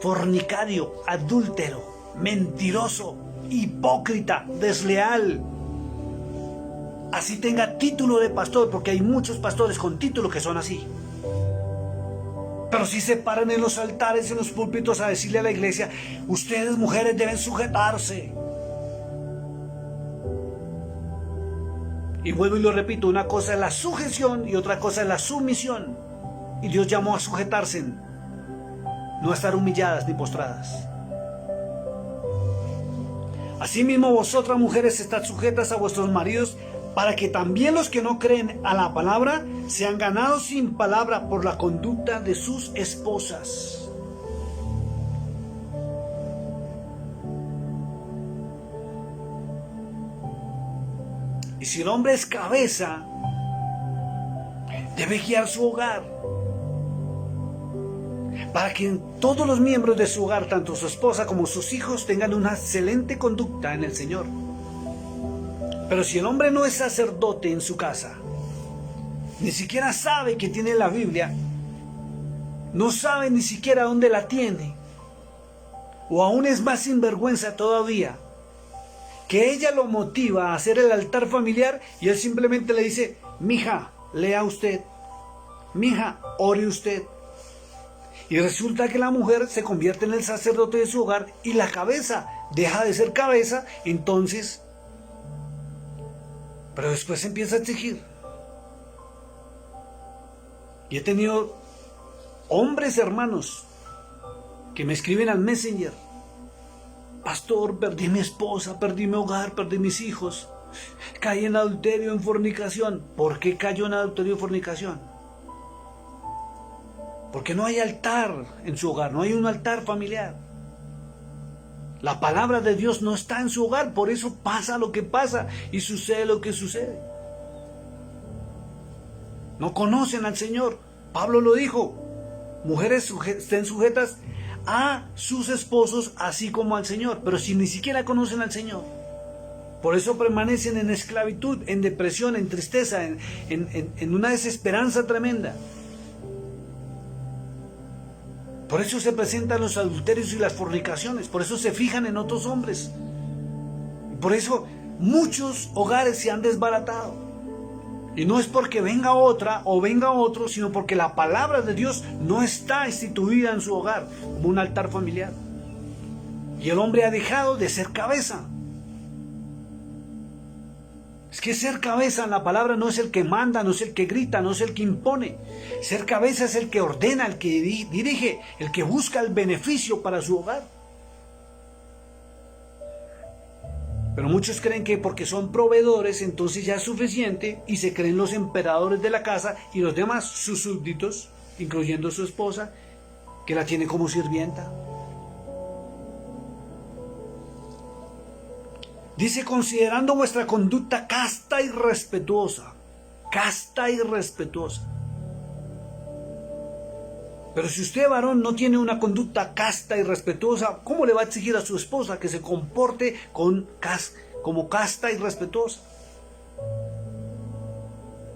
fornicario, adúltero, mentiroso, hipócrita, desleal. Así tenga título de pastor, porque hay muchos pastores con título que son así. Pero si se paran en los altares, en los púlpitos a decirle a la iglesia: ustedes mujeres deben sujetarse. Y vuelvo y lo repito, una cosa es la sujeción y otra cosa es la sumisión. Y Dios llamó a sujetarse, no a estar humilladas ni postradas. Asimismo vosotras mujeres estad sujetas a vuestros maridos, para que también los que no creen a la palabra sean ganados sin palabra por la conducta de sus esposas. Y si el hombre es cabeza, debe guiar su hogar, para que todos los miembros de su hogar, tanto su esposa como sus hijos, tengan una excelente conducta en el Señor. Pero si el hombre no es sacerdote en su casa, ni siquiera sabe que tiene la Biblia, no sabe ni siquiera dónde la tiene, o aún es más sinvergüenza todavía, que ella lo motiva a hacer el altar familiar y él simplemente le dice: mija, lea usted, mija, ore usted. Y resulta que la mujer se convierte en el sacerdote de su hogar y la cabeza deja de ser cabeza, entonces... Pero después empieza a exigir. Y he tenido hombres hermanos que me escriben al Messenger: pastor, perdí mi esposa, perdí mi hogar, perdí mis hijos, caí en adulterio, en fornicación. ¿Por qué cayó en adulterio y fornicación? Porque no hay altar en su hogar, no hay un altar familiar. La palabra de Dios no está en su hogar, por eso pasa lo que pasa y sucede lo que sucede. No conocen al Señor. Pablo lo dijo: mujeres estén sujetas a sus esposos así como al Señor. Pero si ni siquiera conocen al Señor, por eso permanecen en esclavitud, en depresión, en tristeza, en una desesperanza tremenda. Por eso se presentan los adulterios y las fornicaciones. Por eso se fijan en otros hombres. Por eso muchos hogares se han desbaratado. Y no es porque venga otra o venga otro, sino porque la palabra de Dios no está instituida en su hogar como un altar familiar. Y el hombre ha dejado de ser cabeza. Es que ser cabeza en la palabra no es el que manda, no es el que grita, no es el que impone. Ser cabeza es el que ordena, el que dirige, el que busca el beneficio para su hogar. Pero muchos creen que porque son proveedores entonces ya es suficiente y se creen los emperadores de la casa y los demás sus súbditos, incluyendo su esposa, que la tiene como sirvienta. Dice: considerando vuestra conducta casta y respetuosa. Casta y respetuosa. Pero si usted, varón, no tiene una conducta casta y respetuosa, ¿cómo le va a exigir a su esposa que se comporte como casta y respetuosa?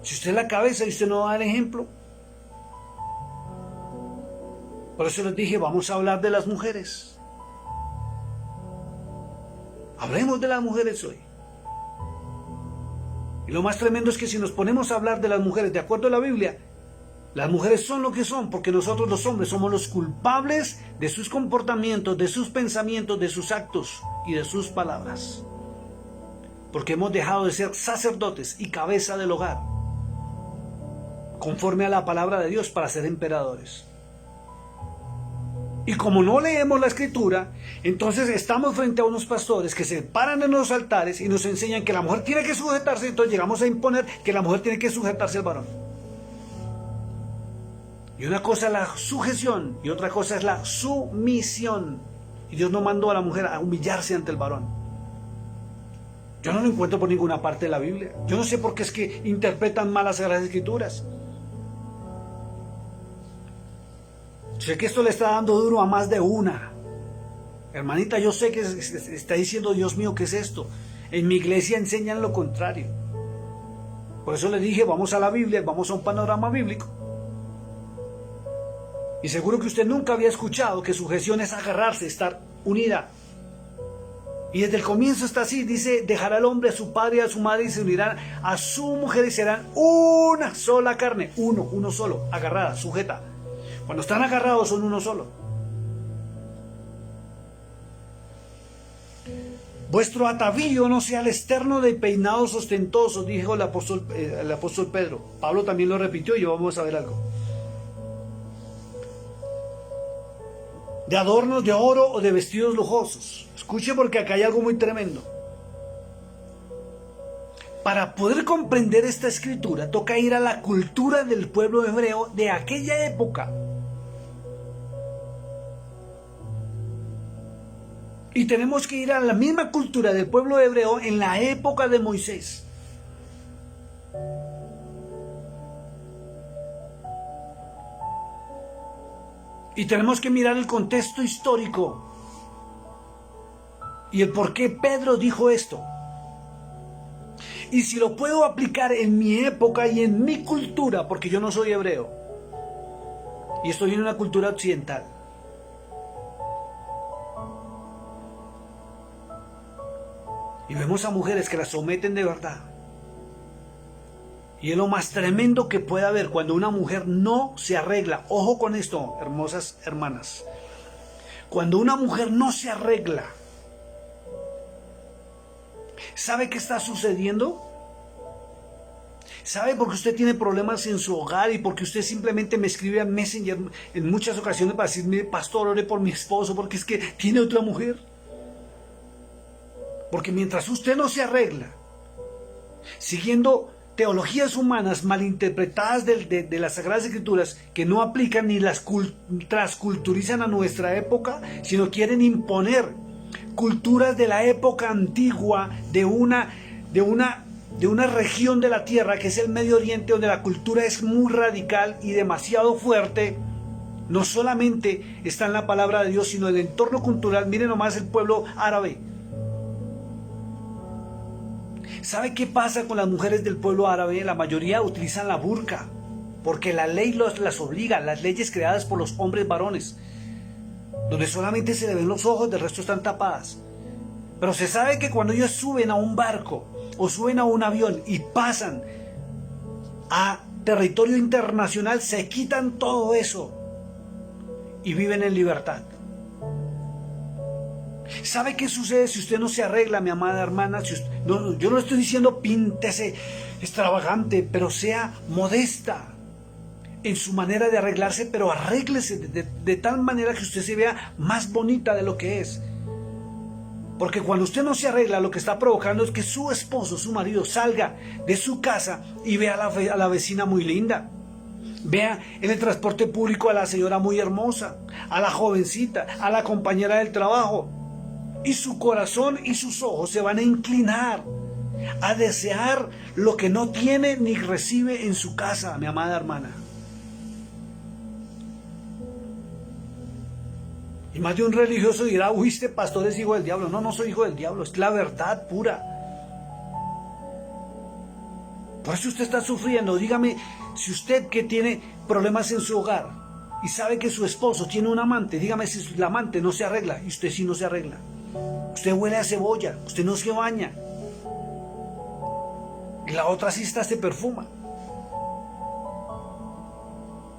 Si usted es la cabeza y usted no da el ejemplo. Por eso les dije, vamos a hablar de las mujeres. Hablemos de las mujeres hoy. Y lo más tremendo es que si nos ponemos a hablar de las mujeres de acuerdo a la Biblia, las mujeres son lo que son porque nosotros los hombres somos los culpables de sus comportamientos, de sus pensamientos, de sus actos y de sus palabras. Porque hemos dejado de ser sacerdotes y cabeza del hogar, conforme a la palabra de Dios, para ser emperadores. Y como no leemos la escritura, entonces estamos frente a unos pastores que se paran en los altares y nos enseñan que la mujer tiene que sujetarse, entonces llegamos a imponer que la mujer tiene que sujetarse al varón. Y una cosa es la sujeción y otra cosa es la sumisión. Y Dios no mandó a la mujer a humillarse ante el varón. Yo no lo encuentro por ninguna parte de la Biblia. Yo no sé por qué es que interpretan mal las Sagradas Escrituras. Sé que esto le está dando duro a más de una. Hermanita, yo sé que está diciendo, Dios mío, ¿qué es esto? En mi iglesia enseñan lo contrario. Por eso le dije, vamos a la Biblia, vamos a un panorama bíblico. Y seguro que usted nunca había escuchado que sujeción es agarrarse, estar unida. Y desde el comienzo está así, dice, dejará el hombre a su padre y a su madre y se unirán a su mujer y serán una sola carne. Uno solo, agarrada, sujeta. Cuando están agarrados son uno solo. Vuestro atavío no sea el externo de peinados ostentosos, dijo el apóstol Pedro. Pablo también lo repitió y vamos a ver algo. De adornos de oro o de vestidos lujosos. Escuche porque acá hay algo muy tremendo. Para poder comprender esta escritura, toca ir a la cultura del pueblo hebreo de aquella época. Y tenemos que ir a la misma cultura del pueblo hebreo en la época de Moisés. Y tenemos que mirar el contexto histórico y el por qué Pedro dijo esto. Y si lo puedo aplicar en mi época y en mi cultura, porque yo no soy hebreo y estoy en una cultura occidental. Y vemos a mujeres que las someten de verdad. Y es lo más tremendo que puede haber cuando una mujer no se arregla. Ojo con esto, hermosas hermanas. Cuando una mujer no se arregla, ¿sabe qué está sucediendo? ¿Sabe por qué usted tiene problemas en su hogar y porque usted simplemente me escribe a Messenger en muchas ocasiones para decirme, pastor, ore por mi esposo porque es que tiene otra mujer? Porque mientras usted no se arregla, siguiendo teologías humanas malinterpretadas de las Sagradas Escrituras que no aplican ni las transculturizan a nuestra época, sino quieren imponer culturas de la época antigua de una región de la tierra que es el Medio Oriente, donde la cultura es muy radical y demasiado fuerte. No solamente está en la palabra de Dios, sino el entorno cultural. Miren nomás el pueblo árabe. ¿Sabe qué pasa con las mujeres del pueblo árabe? La mayoría utilizan la burka, porque la ley las obliga, las leyes creadas por los hombres varones, donde solamente se le ven los ojos, del resto están tapadas. Pero se sabe que cuando ellos suben a un barco o suben a un avión y pasan a territorio internacional, se quitan todo eso y viven en libertad. ¿Sabe qué sucede si usted no se arregla, mi amada hermana? Yo no estoy diciendo píntese extravagante, pero sea modesta en su manera de arreglarse, pero arréglese de tal manera que usted se vea más bonita de lo que es. Porque cuando usted no se arregla, lo que está provocando es que su esposo, su marido, salga de su casa y vea a la vecina muy linda. Vea en el transporte público a la señora muy hermosa, a la jovencita, a la compañera del trabajo. Y su corazón y sus ojos se van a inclinar a desear lo que no tiene ni recibe en su casa, mi amada hermana. Y más de un religioso dirá, uy, este pastor es hijo del diablo. No, no soy hijo del diablo, es la verdad pura. Por eso usted está sufriendo. Dígame, si usted que tiene problemas en su hogar y sabe que su esposo tiene un amante, dígame si el amante no se arregla y usted sí no se arregla. Usted huele a cebolla, usted no se baña. Y la otra sí está, se perfuma.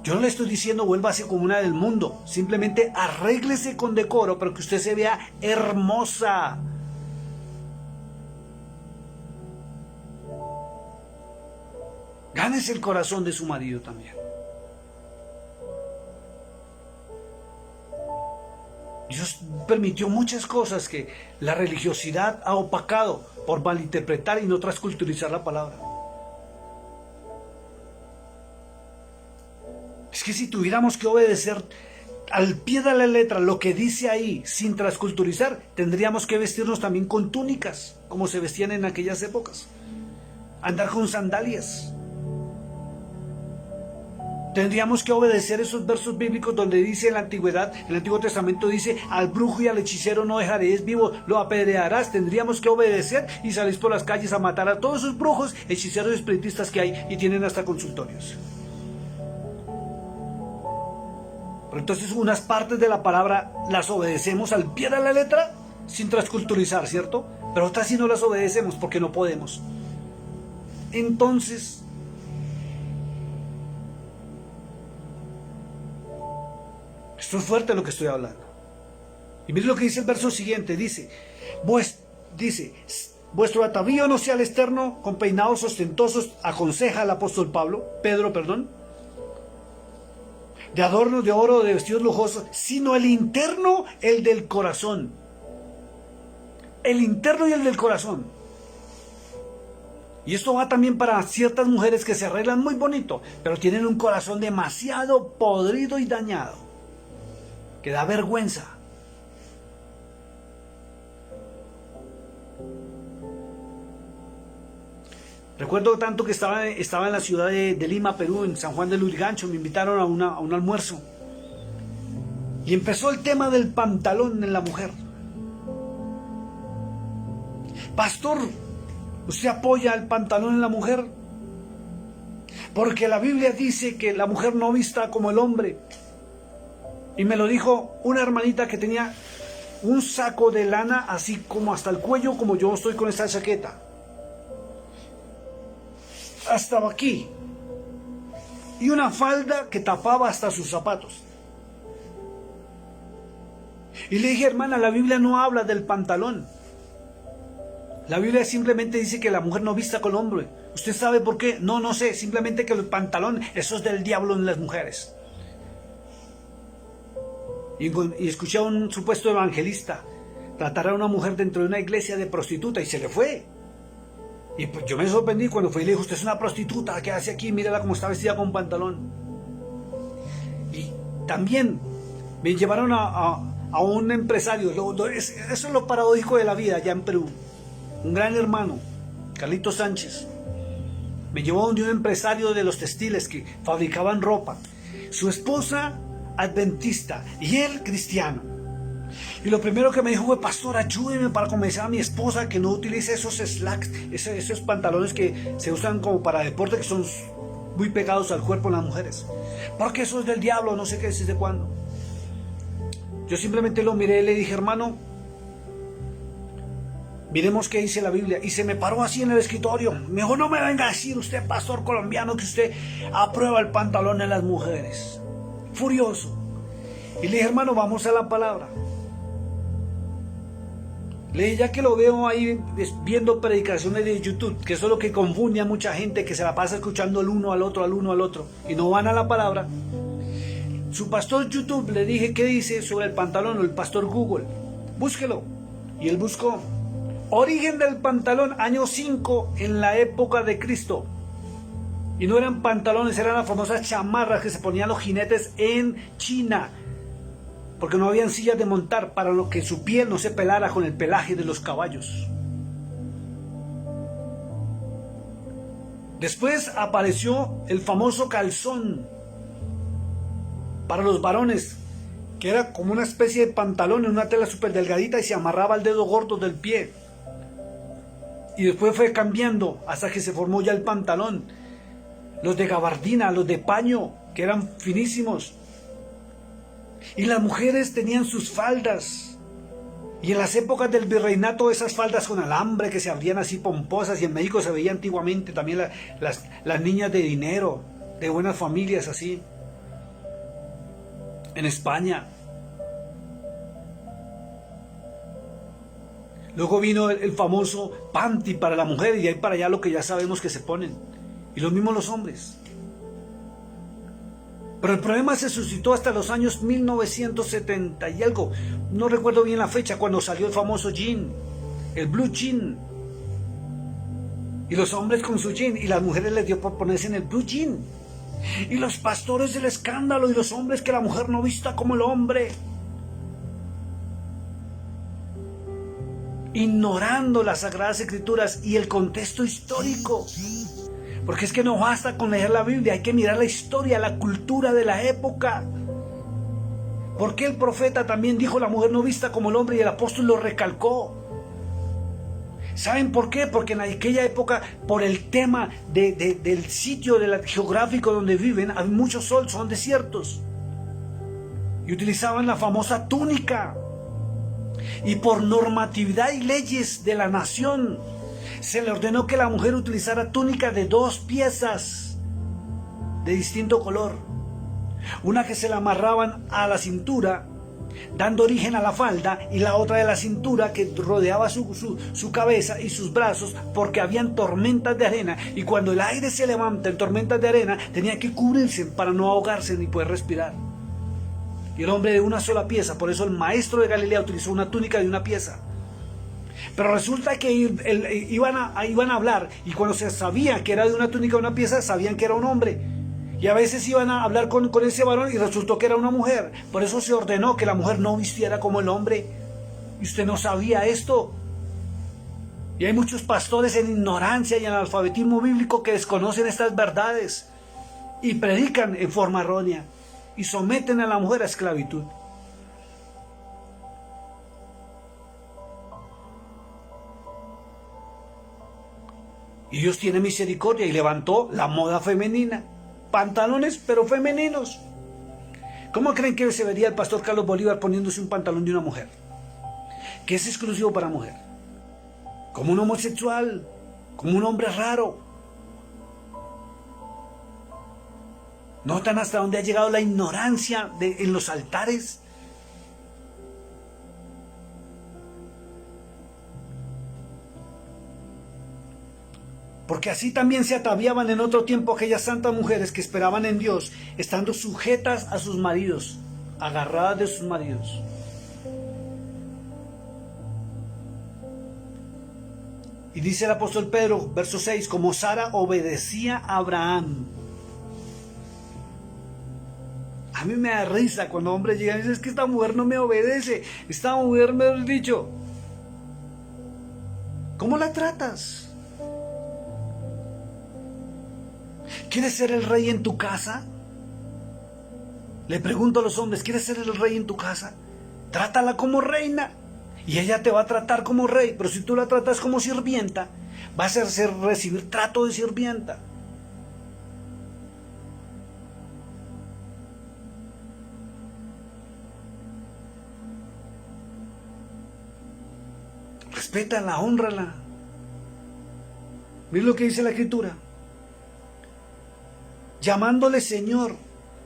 Yo no le estoy diciendo vuélvase como una del mundo. Simplemente arréglese con decoro, pero que usted se vea hermosa. Gánese el corazón de su marido también. Dios permitió muchas cosas que la religiosidad ha opacado por malinterpretar y no transculturizar la palabra. Es que si tuviéramos que obedecer al pie de la letra lo que dice ahí sin transculturizar, tendríamos que vestirnos también con túnicas, como se vestían en aquellas épocas. Andar con sandalias. Tendríamos que obedecer esos versos bíblicos donde dice en la antigüedad, en el Antiguo Testamento dice, al brujo y al hechicero no dejaréis vivo, lo apedrearás. Tendríamos que obedecer y salir por las calles a matar a todos esos brujos, hechiceros y espiritistas que hay y tienen hasta consultorios. Pero entonces unas partes de la palabra las obedecemos al pie de la letra sin transculturizar, ¿cierto? Pero otras sí no las obedecemos porque no podemos. Entonces, esto es fuerte lo que estoy hablando. Y mire lo que dice el verso siguiente, dice, vuestro atavío no sea el externo con peinados ostentosos, aconseja el apóstol Pedro, de adornos de oro, de vestidos lujosos, sino el interno, el del corazón. El interno y el del corazón. Y esto va también para ciertas mujeres que se arreglan muy bonito, pero tienen un corazón demasiado podrido y dañado, que da vergüenza. Recuerdo tanto que estaba en la ciudad de Lima, Perú, en San Juan de Lurigancho. Me invitaron a un almuerzo. Y empezó el tema del pantalón en la mujer. Pastor, ¿usted apoya el pantalón en la mujer? Porque la Biblia dice que la mujer no vista como el hombre. Y me lo dijo una hermanita que tenía un saco de lana así como hasta el cuello, como yo estoy con esta chaqueta. Hasta aquí. Y una falda que tapaba hasta sus zapatos. Y le dije, hermana, la Biblia no habla del pantalón. La Biblia simplemente dice que la mujer no vista con el hombre. ¿Usted sabe por qué? No sé. Simplemente que el pantalón, eso es del diablo en las mujeres. Y escuché a un supuesto evangelista tratar a una mujer dentro de una iglesia de prostituta y se le fue. Y pues yo me sorprendí cuando fui y le dije, usted es una prostituta, ¿qué hace aquí? Mírala cómo está vestida con pantalón. Y también me llevaron a un empresario. Eso es lo paradójico de la vida allá en Perú. Un gran hermano, Carlitos Sánchez, me llevó donde un empresario de los textiles que fabricaban ropa. Su esposa adventista y él cristiano. Y lo primero que me dijo fue, pastor, ayúdeme para convencer a mi esposa que no utilice esos slacks, esos pantalones que se usan como para deporte, que son muy pegados al cuerpo de las mujeres. Porque eso es del diablo, no sé qué es, desde cuándo. Yo simplemente lo miré y le dije, hermano, miremos qué dice la Biblia. Y se me paró así en el escritorio. Me dijo, no me venga a decir usted, pastor colombiano, que usted aprueba el pantalón en las mujeres. Furioso. Y le dije, hermano, vamos a la palabra. Le dije, ya que lo veo ahí viendo predicaciones de YouTube, que eso es lo que confunde a mucha gente, que se la pasa escuchando el uno al otro, y no van a la palabra. Su pastor YouTube, le dije, ¿qué dice sobre el pantalón? O el pastor Google. Búsquelo. Y él buscó. Origen del pantalón, año 5, en la época de Cristo. Y no eran pantalones, eran las famosas chamarras que se ponían los jinetes en China. Porque no habían sillas de montar para lo que su piel no se pelara con el pelaje de los caballos. Después apareció el famoso calzón para los varones, que era como una especie de pantalón en una tela súper delgadita y se amarraba al dedo gordo del pie. Y después fue cambiando hasta que se formó ya el pantalón. Los de gabardina, los de paño, que eran finísimos. Y las mujeres tenían sus faldas. Y en las épocas del virreinato, esas faldas con alambre que se abrían así pomposas. Y en México se veía antiguamente también las niñas de dinero, de buenas familias así. En España. Luego vino el famoso panty para la mujer, y de ahí para allá lo que ya sabemos que se ponen. Y lo mismo los hombres. Pero el problema se suscitó hasta los años 1970 y algo. No recuerdo bien la fecha, cuando salió el famoso jean, el blue jean. Y los hombres con su jean, y las mujeres les dio por ponerse en el blue jean. Y los pastores del escándalo, y los hombres, que la mujer no vista como el hombre. Ignorando las Sagradas Escrituras y el contexto histórico. Porque es que no basta con leer la Biblia, hay que mirar la historia, la cultura de la época. Porque el profeta también dijo: la mujer no vista como el hombre, y el apóstol lo recalcó. ¿Saben por qué? Porque en aquella época, por el tema del sitio geográfico donde viven, hay mucho sol, son desiertos. Y utilizaban la famosa túnica. Y por normatividad y leyes de la nación, se le ordenó que la mujer utilizara túnica de 2 piezas de distinto color. Una que se la amarraban a la cintura, dando origen a la falda, y la otra de la cintura que rodeaba su cabeza y sus brazos, porque habían tormentas de arena, y cuando el aire se levanta en tormentas de arena, tenía que cubrirse para no ahogarse ni poder respirar. Y el hombre de una sola pieza, por eso el maestro de Galilea utilizó una túnica de una pieza. Pero resulta que iban a hablar, y cuando se sabía que era de una túnica de una pieza, sabían que era un hombre. Y a veces iban a hablar con ese varón y resultó que era una mujer. Por eso se ordenó que la mujer no vistiera como el hombre. Y usted no sabía esto. Y hay muchos pastores en ignorancia y en analfabetismo bíblico que desconocen estas verdades y predican en forma errónea y someten a la mujer a esclavitud. Y Dios tiene misericordia y levantó la moda femenina. Pantalones, pero femeninos. ¿Cómo creen que se vería el pastor Carlos Bolívar poniéndose un pantalón de una mujer? Que es exclusivo para mujer. Como un homosexual, como un hombre raro. ¿Notan hasta dónde ha llegado la ignorancia en los altares? Porque así también se ataviaban en otro tiempo aquellas santas mujeres que esperaban en Dios, estando sujetas a sus maridos, agarradas de sus maridos. Y dice el apóstol Pedro, verso 6, como Sara obedecía a Abraham. A mí me da risa cuando hombres llegan y dicen: es que esta mujer no me obedece, esta mujer me ha dicho. ¿Cómo la tratas? ¿Quieres ser el rey en tu casa? Le pregunto a los hombres: ¿quieres ser el rey en tu casa? Trátala como reina y ella te va a tratar como rey. Pero si tú la tratas como sirvienta, vas a recibir trato de sirvienta. Respétala, hónrala. Mira lo que dice la Escritura: llamándole Señor,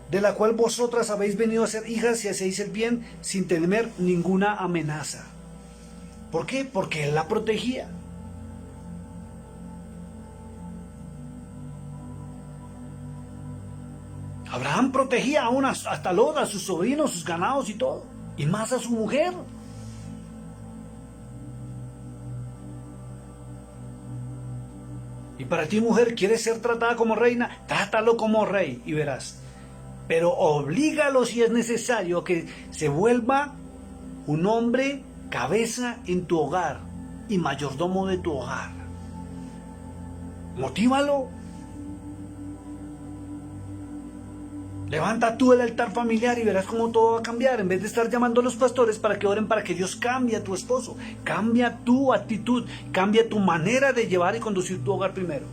de la cual vosotras habéis venido a ser hijas y hacéis el bien sin temer ninguna amenaza. ¿Por qué? Porque Él la protegía. Abraham protegía aún hasta Lot, a sus sobrinos, sus ganados y todo, y más a su mujer. Y para ti, mujer, ¿quieres ser tratada como reina? Trátalo como rey y verás. Pero oblígalo si es necesario que se vuelva un hombre cabeza en tu hogar y mayordomo de tu hogar. Motívalo. Levanta tú el altar familiar y verás cómo todo va a cambiar. En vez de estar llamando a los pastores para que oren para que Dios cambie a tu esposo, cambia tu actitud, cambia tu manera de llevar y conducir tu hogar primero.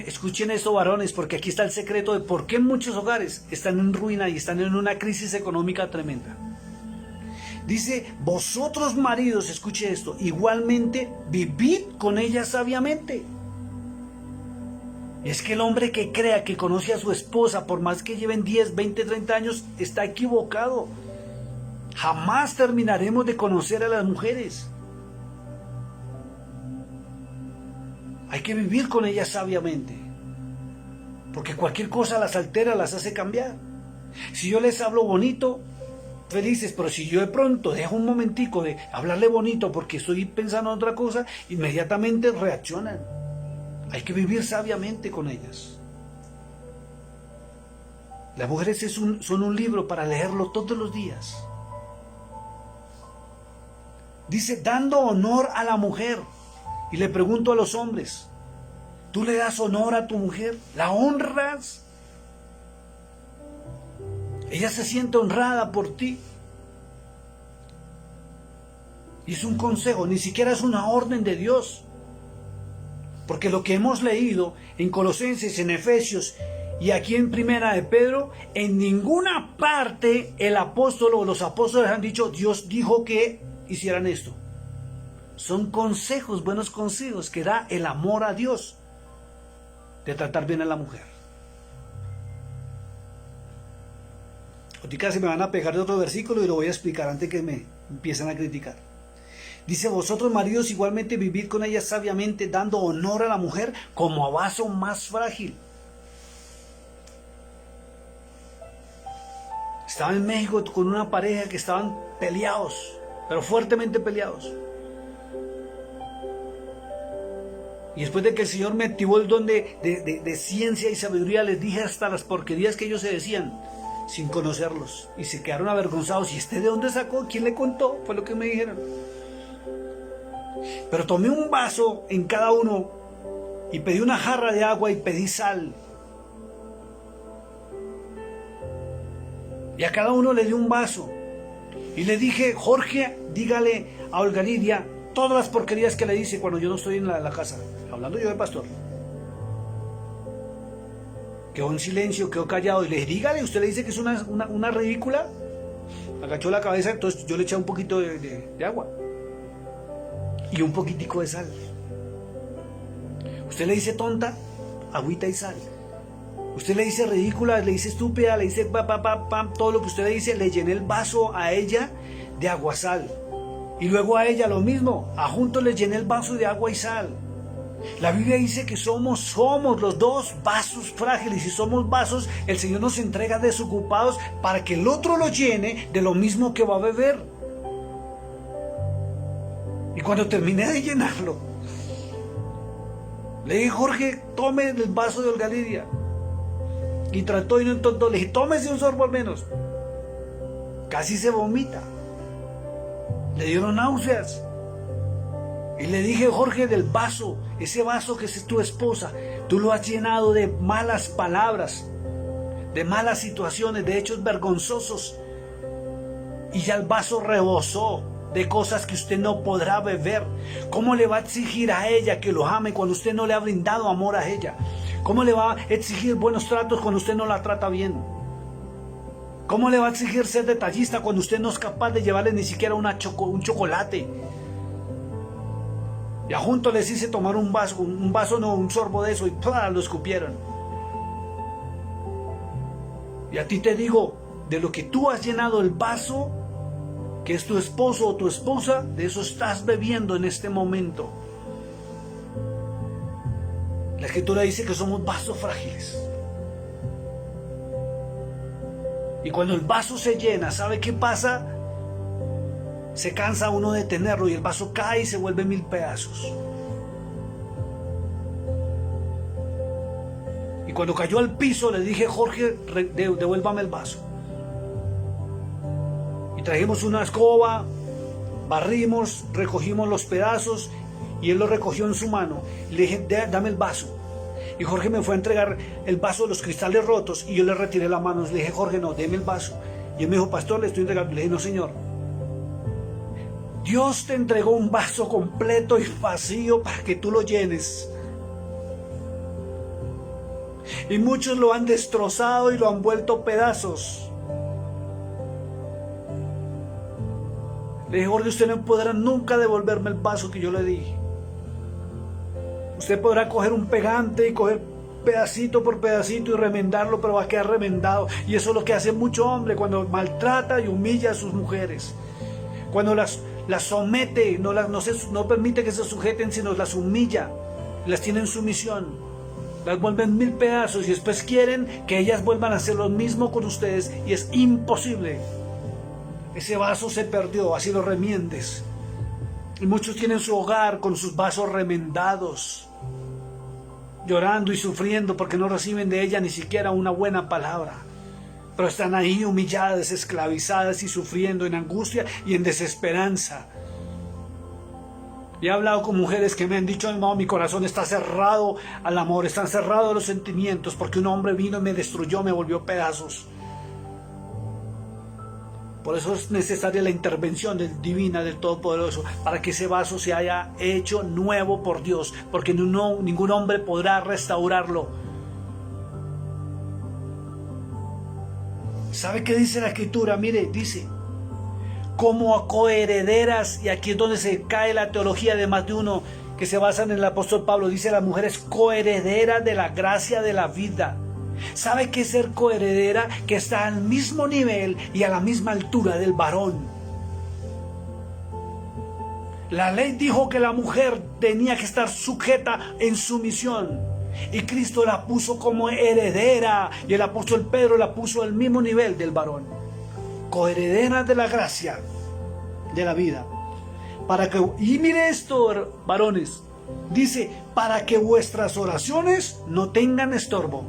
Escuchen esto, varones, porque aquí está el secreto de por qué muchos hogares están en ruina y están en una crisis económica tremenda. Dice: vosotros maridos, escuche esto, igualmente vivid con ella sabiamente. Es que el hombre que crea que conoce a su esposa, por más que lleven 10, 20, 30 años, está equivocado. Jamás terminaremos de conocer a las mujeres. Hay que vivir con ellas sabiamente, porque cualquier cosa las altera, las hace cambiar. Si yo les hablo bonito, felices, pero si yo de pronto dejo un momentico de hablarle bonito porque estoy pensando en otra cosa, inmediatamente reaccionan. Hay que vivir sabiamente con ellas. Las mujeres son un libro para leerlo todos los días. Dice, dando honor a la mujer. Y le pregunto a los hombres, ¿tú le das honor a tu mujer? ¿La honras? Ella se siente honrada por ti. Y es un consejo, ni siquiera es una orden de Dios. Porque lo que hemos leído en Colosenses, en Efesios y aquí en Primera de Pedro, en ninguna parte el apóstol o los apóstoles han dicho, Dios dijo que hicieran esto. Son consejos, buenos consejos que da el amor a Dios de tratar bien a la mujer. Ahorita se me van a pegar de otro versículo y lo voy a explicar antes que me empiecen a criticar. Dice, vosotros maridos igualmente vivid con ella sabiamente, dando honor a la mujer como a vaso más frágil. Estaba en México con una pareja que estaban peleados, pero fuertemente peleados. Y después de que el Señor me activó el don de ciencia y sabiduría, les dije hasta las porquerías que ellos se decían, sin conocerlos. Y se quedaron avergonzados. ¿Y este de dónde sacó? ¿Quién le contó? Fue lo que me dijeron. Pero tomé un vaso en cada uno y pedí una jarra de agua y pedí sal. Y a cada uno le di un vaso. Y le dije, Jorge, dígale a Olga Lidia todas las porquerías que le dice cuando yo no estoy en la casa. Hablando yo de pastor. Quedó en silencio, quedó callado. Y le dije, dígale, usted le dice que es una ridícula. Agachó la cabeza, entonces yo le eché un poquito de agua. Y un poquitico de sal. Usted le dice tonta, agüita y sal. Usted le dice ridícula, le dice estúpida, le dice todo lo que usted le dice. Le llené el vaso a ella de agua sal. Y luego a ella lo mismo, a juntos le llené el vaso de agua y sal. La Biblia dice que somos los dos vasos frágiles. Y somos vasos, el Señor nos entrega desocupados para que el otro lo llene de lo mismo que va a beber. Y cuando terminé de llenarlo, le dije, Jorge, tome el vaso de Olga Lidia. Y trató y no intentó. Le dije, tómese un sorbo al menos. Casi se vomita. Le dieron náuseas. Y le dije, Jorge, del vaso, ese vaso que es tu esposa, tú lo has llenado de malas palabras, de malas situaciones, de hechos vergonzosos. Y ya el vaso rebosó de cosas que usted no podrá beber. ¿Cómo le va a exigir a ella que lo ame cuando usted no le ha brindado amor a ella? ¿Cómo le va a exigir buenos tratos cuando usted no la trata bien? ¿Cómo le va a exigir ser detallista cuando usted no es capaz de llevarle ni siquiera un chocolate? Y a juntos les hice tomar un sorbo de eso y ¡plah!, lo escupieron. Y a ti te digo, de lo que tú has llenado el vaso, que es tu esposo o tu esposa, de eso estás bebiendo en este momento. La Escritura dice que somos vasos frágiles. Y cuando el vaso se llena, ¿sabe qué pasa? Se cansa uno de tenerlo y el vaso cae y se vuelve 1000 pedazos. Y cuando cayó al piso le dije, Jorge, devuélvame el vaso. Y trajimos una escoba, barrimos, recogimos los pedazos y él lo recogió en su mano. Y le dije, dame el vaso. Y Jorge me fue a entregar el vaso de los cristales rotos y yo le retiré la mano. Le dije, Jorge, no, deme el vaso. Y él me dijo, pastor, le estoy entregando. Le dije, no, señor. Dios te entregó un vaso completo y vacío para que tú lo llenes. Y muchos lo han destrozado y lo han vuelto pedazos. Le dije, Jorge, usted no podrá nunca devolverme el vaso que yo le di. Usted podrá coger un pegante y coger pedacito por pedacito y remendarlo, pero va a quedar remendado. Y eso es lo que hace mucho hombre cuando maltrata y humilla a sus mujeres. Cuando las somete, no permite que se sujeten, sino las humilla, las tiene en sumisión, las vuelven 1000 pedazos y después quieren que ellas vuelvan a hacer lo mismo con ustedes y es imposible. Ese vaso se perdió, así lo remiendes. Y muchos tienen su hogar con sus vasos remendados, llorando y sufriendo porque no reciben de ella ni siquiera una buena palabra. Pero están ahí humilladas, esclavizadas y sufriendo en angustia y en desesperanza. Y he hablado con mujeres que me han dicho, no, mi corazón está cerrado al amor, están cerrados los sentimientos, porque un hombre vino y me destruyó, me volvió pedazos. Por eso es necesaria la intervención divina del Todopoderoso, para que ese vaso se haya hecho nuevo por Dios, porque ningún hombre podrá restaurarlo. ¿Sabe qué dice la Escritura? Mire, dice, como coherederas, y aquí es donde se cae la teología de más de uno que se basan en el apóstol Pablo, dice las mujeres coherederas de la gracia de la vida. ¿Sabe qué es ser coheredera? Que está al mismo nivel y a la misma altura del varón. La ley dijo que la mujer tenía que estar sujeta en sumisión, y Cristo la puso como heredera, y el apóstol Pedro la puso al mismo nivel del varón. Coheredera de la gracia de la vida. Y mire esto, varones, dice, para que vuestras oraciones no tengan estorbo.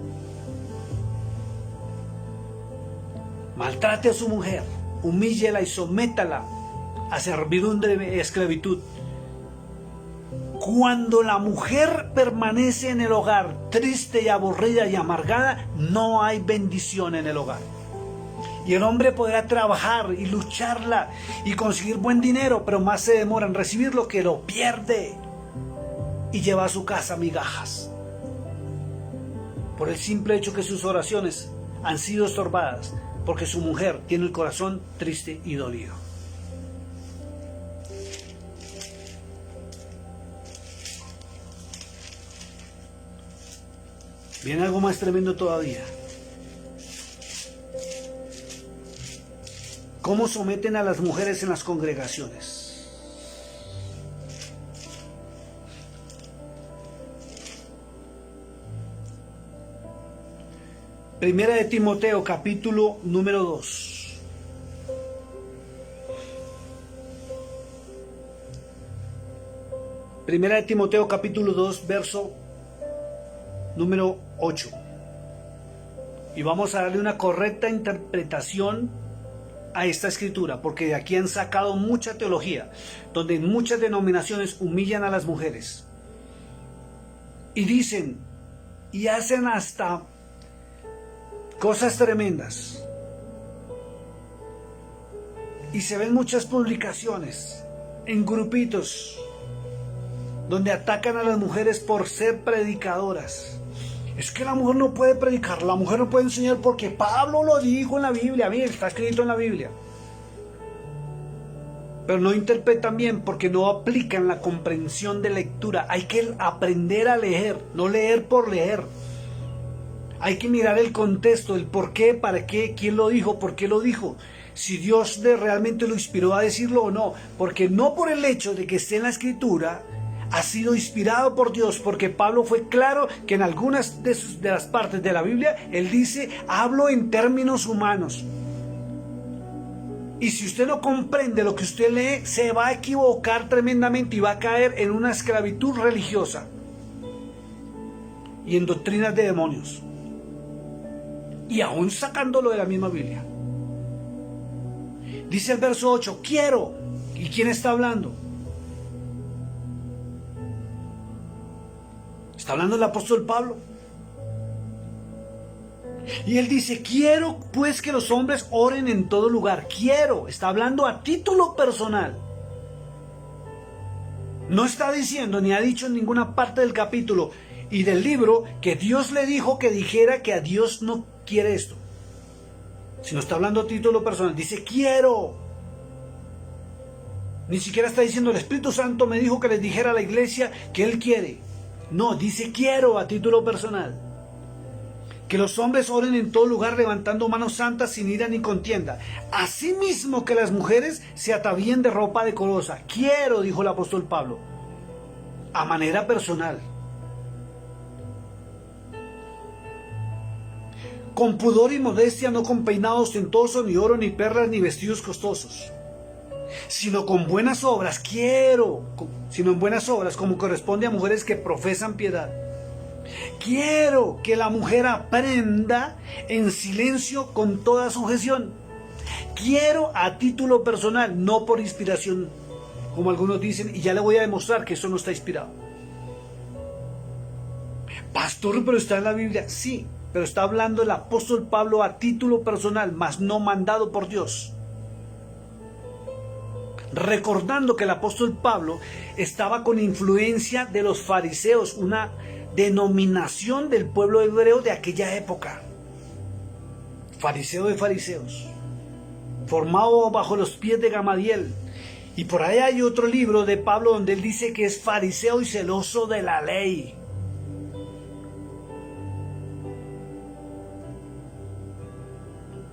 Maltrate a su mujer, humíllela y sométala a servidumbre y esclavitud. Cuando la mujer permanece en el hogar triste y aburrida y amargada, no hay bendición en el hogar. Y el hombre podrá trabajar y lucharla y conseguir buen dinero, pero más se demora en recibirlo que lo pierde y lleva a su casa migajas. Por el simple hecho que sus oraciones han sido estorbadas, porque su mujer tiene el corazón triste y dolido. Viene algo más tremendo todavía. ¿Cómo someten a las mujeres en las congregaciones? Primera de Timoteo, capítulo número 2. Primera de Timoteo, capítulo 2, verso número 8. Y vamos a darle una correcta interpretación a esta escritura, porque de aquí han sacado mucha teología, donde en muchas denominaciones humillan a las mujeres. Y dicen, y hacen hasta cosas tremendas. Y se ven muchas publicaciones en grupitos donde atacan a las mujeres por ser predicadoras. Es que la mujer no puede predicar, la mujer no puede enseñar porque Pablo lo dijo en la Biblia. Mira, está escrito en la Biblia. Pero no interpretan bien porque no aplican la comprensión de lectura. Hay que aprender a leer, no leer por leer. Hay que mirar el contexto, el por qué, para qué, quién lo dijo, por qué lo dijo. Si Dios realmente lo inspiró a decirlo o no. Porque no por el hecho de que esté en la Escritura, ha sido inspirado por Dios, porque Pablo fue claro que en algunas de las partes de la Biblia, él dice, hablo en términos humanos. Y si usted no comprende lo que usted lee, se va a equivocar tremendamente y va a caer en una esclavitud religiosa y en doctrinas de demonios. Y aún sacándolo de la misma Biblia. Dice el verso 8, quiero. ¿Y quién está hablando? Está hablando el apóstol Pablo. Y él dice, quiero pues que los hombres oren en todo lugar. Quiero. Está hablando a título personal. No está diciendo, ni ha dicho en ninguna parte del capítulo y del libro, que Dios le dijo que dijera que a Dios no quiere esto. Sino está hablando a título personal. Dice, quiero. Ni siquiera está diciendo, el Espíritu Santo me dijo que les dijera a la iglesia que Él quiere. No, dice, quiero a título personal. Que los hombres oren en todo lugar levantando manos santas sin ira ni contienda. Asimismo que las mujeres se atavíen de ropa decorosa. Quiero, dijo el apóstol Pablo, a manera personal. Con pudor y modestia, no con peinado ostentoso, ni oro, ni perlas, ni vestidos costosos, sino con buenas obras. Quiero, sino en buenas obras, como corresponde a mujeres que profesan piedad. Quiero que la mujer aprenda en silencio con toda sujeción. Quiero a título personal, no por inspiración como algunos dicen, y ya le voy a demostrar que eso no está inspirado. Pastor, pero está en la Biblia. Sí, pero está hablando el apóstol Pablo a título personal, mas no mandado por Dios. Recordando que el apóstol Pablo estaba con influencia de los fariseos, una denominación del pueblo hebreo de aquella época. Fariseo de fariseos, formado bajo los pies de Gamaliel. Y por ahí hay otro libro de Pablo donde él dice que es fariseo y celoso de la ley.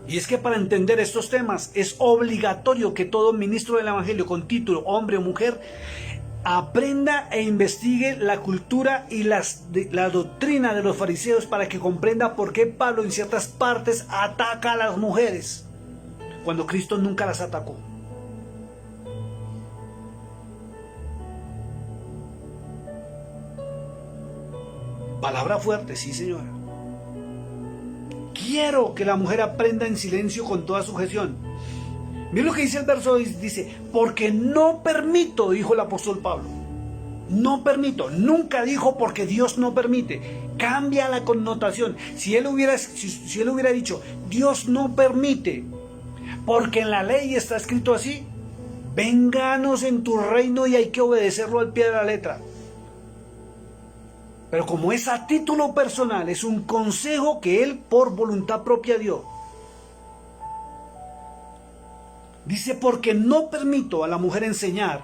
Y es que para entender estos temas es obligatorio que todo ministro del evangelio con título, hombre o mujer, aprenda e investigue la cultura y la doctrina de los fariseos para que comprenda por qué Pablo en ciertas partes ataca a las mujeres cuando Cristo nunca las atacó. Palabra fuerte, sí, señora. Quiero que la mujer aprenda en silencio con toda sujeción. Mira lo que dice el verso, dice, porque no permito, dijo el apóstol Pablo. No permito, nunca dijo porque Dios no permite. Cambia la connotación. Si él hubiera dicho, Dios no permite, porque en la ley está escrito así, vénganos en tu reino y hay que obedecerlo al pie de la letra. Pero como es a título personal, es un consejo que él por voluntad propia dio. Dice, porque no permito a la mujer enseñar,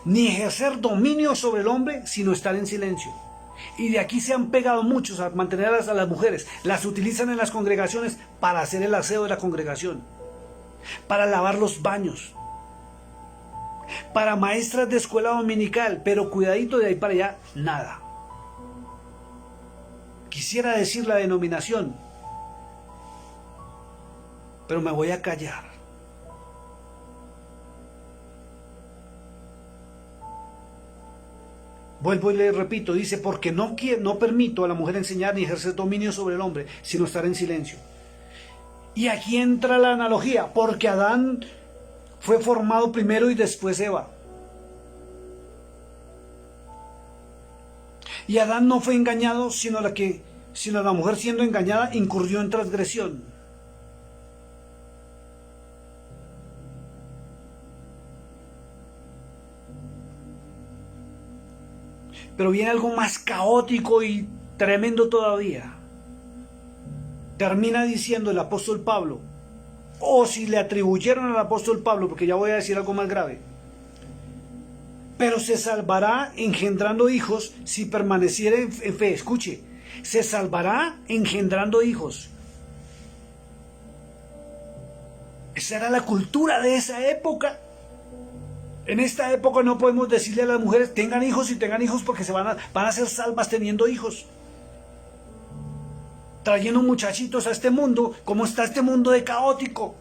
ni ejercer dominio sobre el hombre, sino estar en silencio. Y de aquí se han pegado muchos a mantener a las mujeres. Las utilizan en las congregaciones para hacer el aseo de la congregación, para lavar los baños, para maestras de escuela dominical, pero cuidadito, de ahí para allá, nada. Quisiera decir la denominación, pero me voy a callar. Vuelvo y le repito, dice, porque no permito a la mujer enseñar ni ejercer dominio sobre el hombre, sino estar en silencio. Y aquí entra la analogía, porque Adán fue formado primero y después Eva. Y Adán no fue engañado, sino la mujer siendo engañada incurrió en transgresión. Pero viene algo más caótico y tremendo todavía. Termina diciendo el apóstol Pablo, o si le atribuyeron al apóstol Pablo, porque ya voy a decir algo más grave, pero se salvará engendrando hijos si permaneciere en fe. Escuche, se salvará engendrando hijos. Esa era la cultura de esa época. En esta época no podemos decirle a las mujeres tengan hijos porque van a ser salvas teniendo hijos. Trayendo muchachitos a este mundo, como está este mundo de caótico.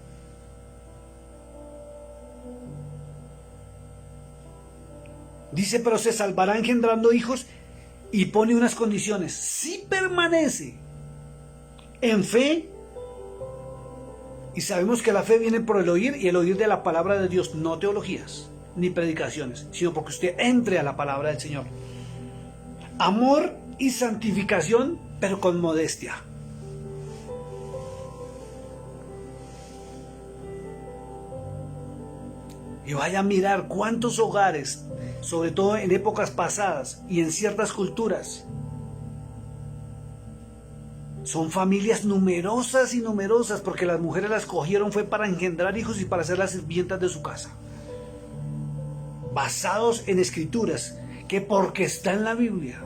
Dice, pero se salvará engendrando hijos y pone unas condiciones. Si permanece en fe, y sabemos que la fe viene por el oír y el oír de la palabra de Dios, no teologías ni predicaciones, sino porque usted entre a la palabra del Señor. Amor y santificación, pero con modestia. Y vaya a mirar cuántos hogares, sobre todo en épocas pasadas y en ciertas culturas, son familias numerosas y numerosas, porque las mujeres las cogieron fue para engendrar hijos y para ser las sirvientas de su casa. Basados en escrituras, que porque está en la Biblia,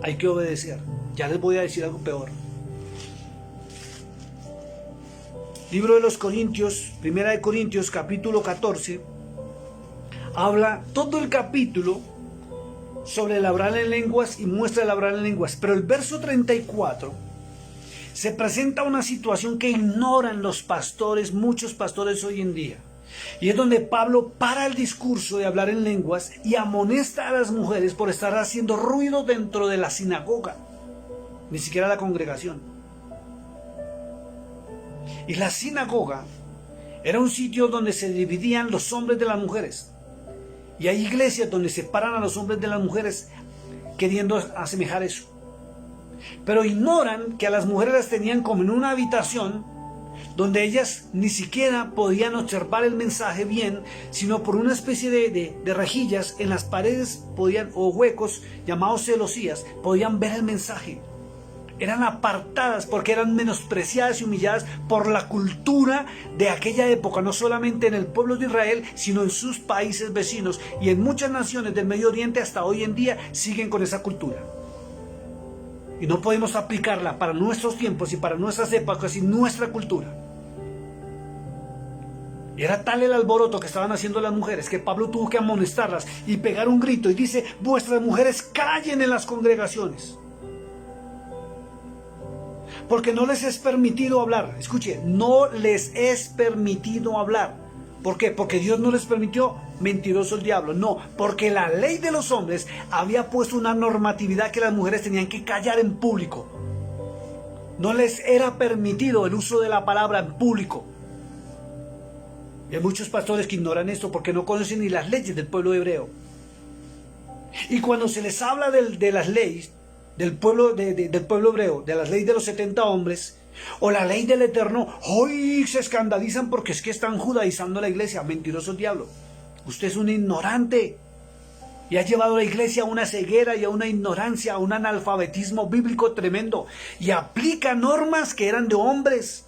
hay que obedecer. Ya les voy a decir algo peor. Libro de los Corintios, Primera de Corintios, capítulo 14, habla todo el capítulo sobre el hablar en lenguas y muestra el hablar en lenguas. Pero el verso 34 se presenta una situación que ignoran los pastores, muchos pastores hoy en día. Y es donde Pablo para el discurso de hablar en lenguas y amonesta a las mujeres por estar haciendo ruido dentro de la sinagoga, ni siquiera la congregación. Y la sinagoga era un sitio donde se dividían los hombres de las mujeres. Y hay iglesias donde separan a los hombres de las mujeres queriendo asemejar eso. Pero ignoran que a las mujeres las tenían como en una habitación donde ellas ni siquiera podían observar el mensaje bien, sino por una especie de rejillas en las paredes o huecos llamados celosías, podían ver el mensaje. Eran apartadas porque eran menospreciadas y humilladas por la cultura de aquella época, no solamente en el pueblo de Israel, sino en sus países vecinos, y en muchas naciones del Medio Oriente hasta hoy en día siguen con esa cultura. Y no podemos aplicarla para nuestros tiempos y para nuestras épocas y nuestra cultura. Era tal el alboroto que estaban haciendo las mujeres que Pablo tuvo que amonestarlas y pegar un grito y dice: vuestras mujeres callen en las congregaciones, porque no les es permitido hablar. Escuche, no les es permitido hablar. ¿Por qué? Porque Dios no les permitió. Mentiroso el diablo. No, porque la ley de los hombres había puesto una normatividad que las mujeres tenían que callar en público. No les era permitido el uso de la palabra en público. Y hay muchos pastores que ignoran esto porque no conocen ni las leyes del pueblo hebreo. Y cuando se les habla de las leyes del pueblo, del pueblo hebreo, de las leyes de los 70 hombres, o la ley del Eterno, hoy se escandalizan porque es que están judaizando la iglesia. Mentiroso el diablo. Usted es un ignorante y ha llevado a la iglesia a una ceguera y a una ignorancia, a un analfabetismo bíblico tremendo, y aplica normas que eran de hombres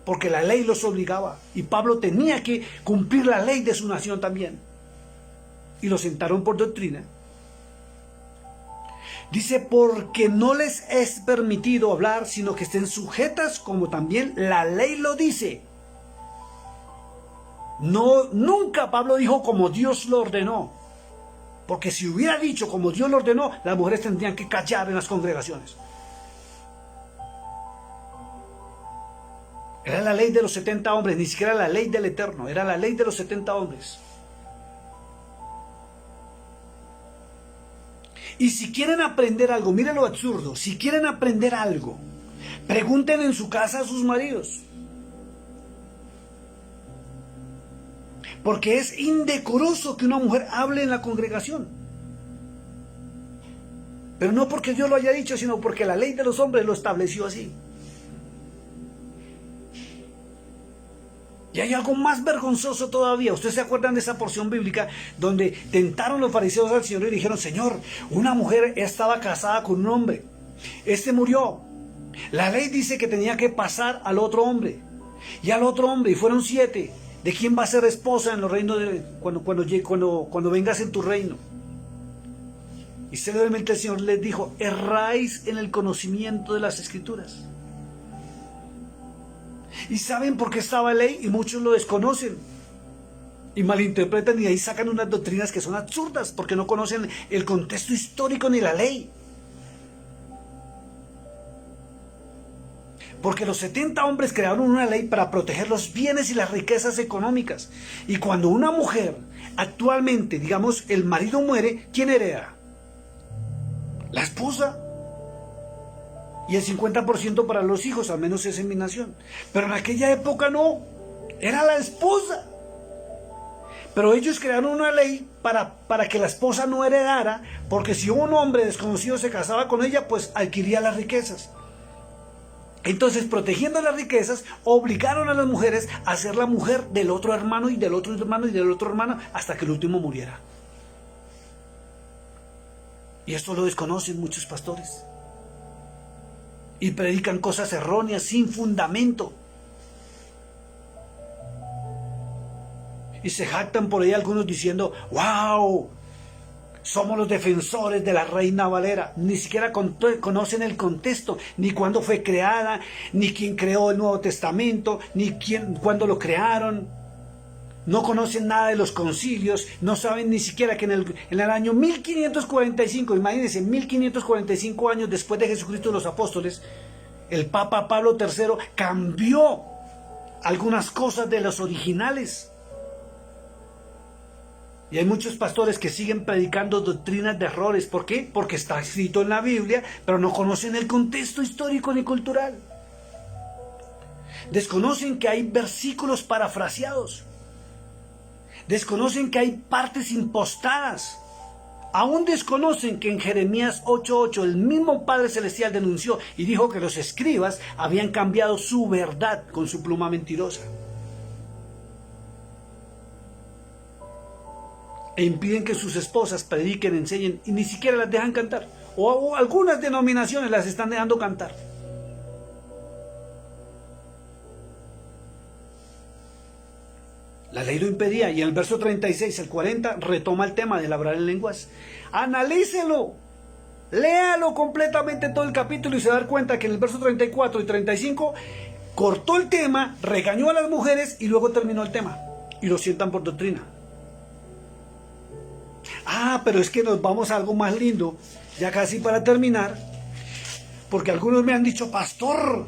porque la ley los obligaba, y Pablo tenía que cumplir la ley de su nación también, y lo sentaron por doctrina. Dice: porque no les es permitido hablar, sino que estén sujetas como también la ley lo dice. No, nunca Pablo dijo como Dios lo ordenó, porque si hubiera dicho como Dios lo ordenó, las mujeres tendrían que callar en las congregaciones. Era la ley de los 70 hombres, ni siquiera la ley del Eterno, era la ley de los 70 hombres. Y si quieren aprender algo, miren lo absurdo, si quieren aprender algo, pregunten en su casa a sus maridos. Porque es indecoroso que una mujer hable en la congregación. Pero no porque Dios lo haya dicho, sino porque la ley de los hombres lo estableció así. Y hay algo más vergonzoso todavía. ¿Ustedes se acuerdan de esa porción bíblica donde tentaron los fariseos al Señor y dijeron: Señor, una mujer estaba casada con un hombre, este murió, la ley dice que tenía que pasar al otro hombre y al otro hombre, y fueron 7. ¿De quién va a ser esposa en los reinos cuando vengas en tu reino? Y célebremente el Señor les dijo: erráis en el conocimiento de las Escrituras. ¿Y saben por qué estaba ley? Y muchos lo desconocen y malinterpretan, y ahí sacan unas doctrinas que son absurdas porque no conocen el contexto histórico ni la ley. Porque los 70 hombres crearon una ley para proteger los bienes y las riquezas económicas. Y cuando una mujer, actualmente, digamos, el marido muere, ¿quién hereda? La esposa. Y el 50% para los hijos, al menos es en mi nación. Pero en aquella época no, era la esposa. Pero ellos crearon una ley para que la esposa no heredara, porque si un hombre desconocido se casaba con ella, pues adquiría las riquezas. Entonces, protegiendo las riquezas, obligaron a las mujeres a ser la mujer del otro hermano y del otro hermano y del otro hermano hasta que el último muriera. Y esto lo desconocen muchos pastores. Y predican cosas erróneas, sin fundamento. Y se jactan por ahí algunos diciendo: ¡wow! Somos los defensores de la Reina Valera. Ni siquiera conocen el contexto, ni cuándo fue creada, ni quién creó el Nuevo Testamento, ni cuándo lo crearon. No conocen nada de los concilios, no saben ni siquiera que en el año 1545, imagínense, 1545 años después de Jesucristo y los apóstoles, el Papa Pablo III cambió algunas cosas de los originales. Y hay muchos pastores que siguen predicando doctrinas de errores. ¿Por qué? Porque está escrito en la Biblia, pero no conocen el contexto histórico ni cultural. Desconocen que hay versículos parafraseados. Desconocen que hay partes impostadas. Aún desconocen que en Jeremías 8:8 el mismo Padre Celestial denunció y dijo que los escribas habían cambiado su verdad con su pluma mentirosa. E impiden que sus esposas prediquen, enseñen y ni siquiera las dejan cantar. O algunas denominaciones las están dejando cantar. La ley lo impedía y en el verso 36 al 40 retoma el tema del hablar en lenguas. Analícelo, léalo completamente todo el capítulo y se va a dar cuenta que en el verso 34 y 35 cortó el tema, regañó a las mujeres y luego terminó el tema. Y lo sientan por doctrina. Pero es que nos vamos a algo más lindo, ya casi para terminar, porque algunos me han dicho, pastor,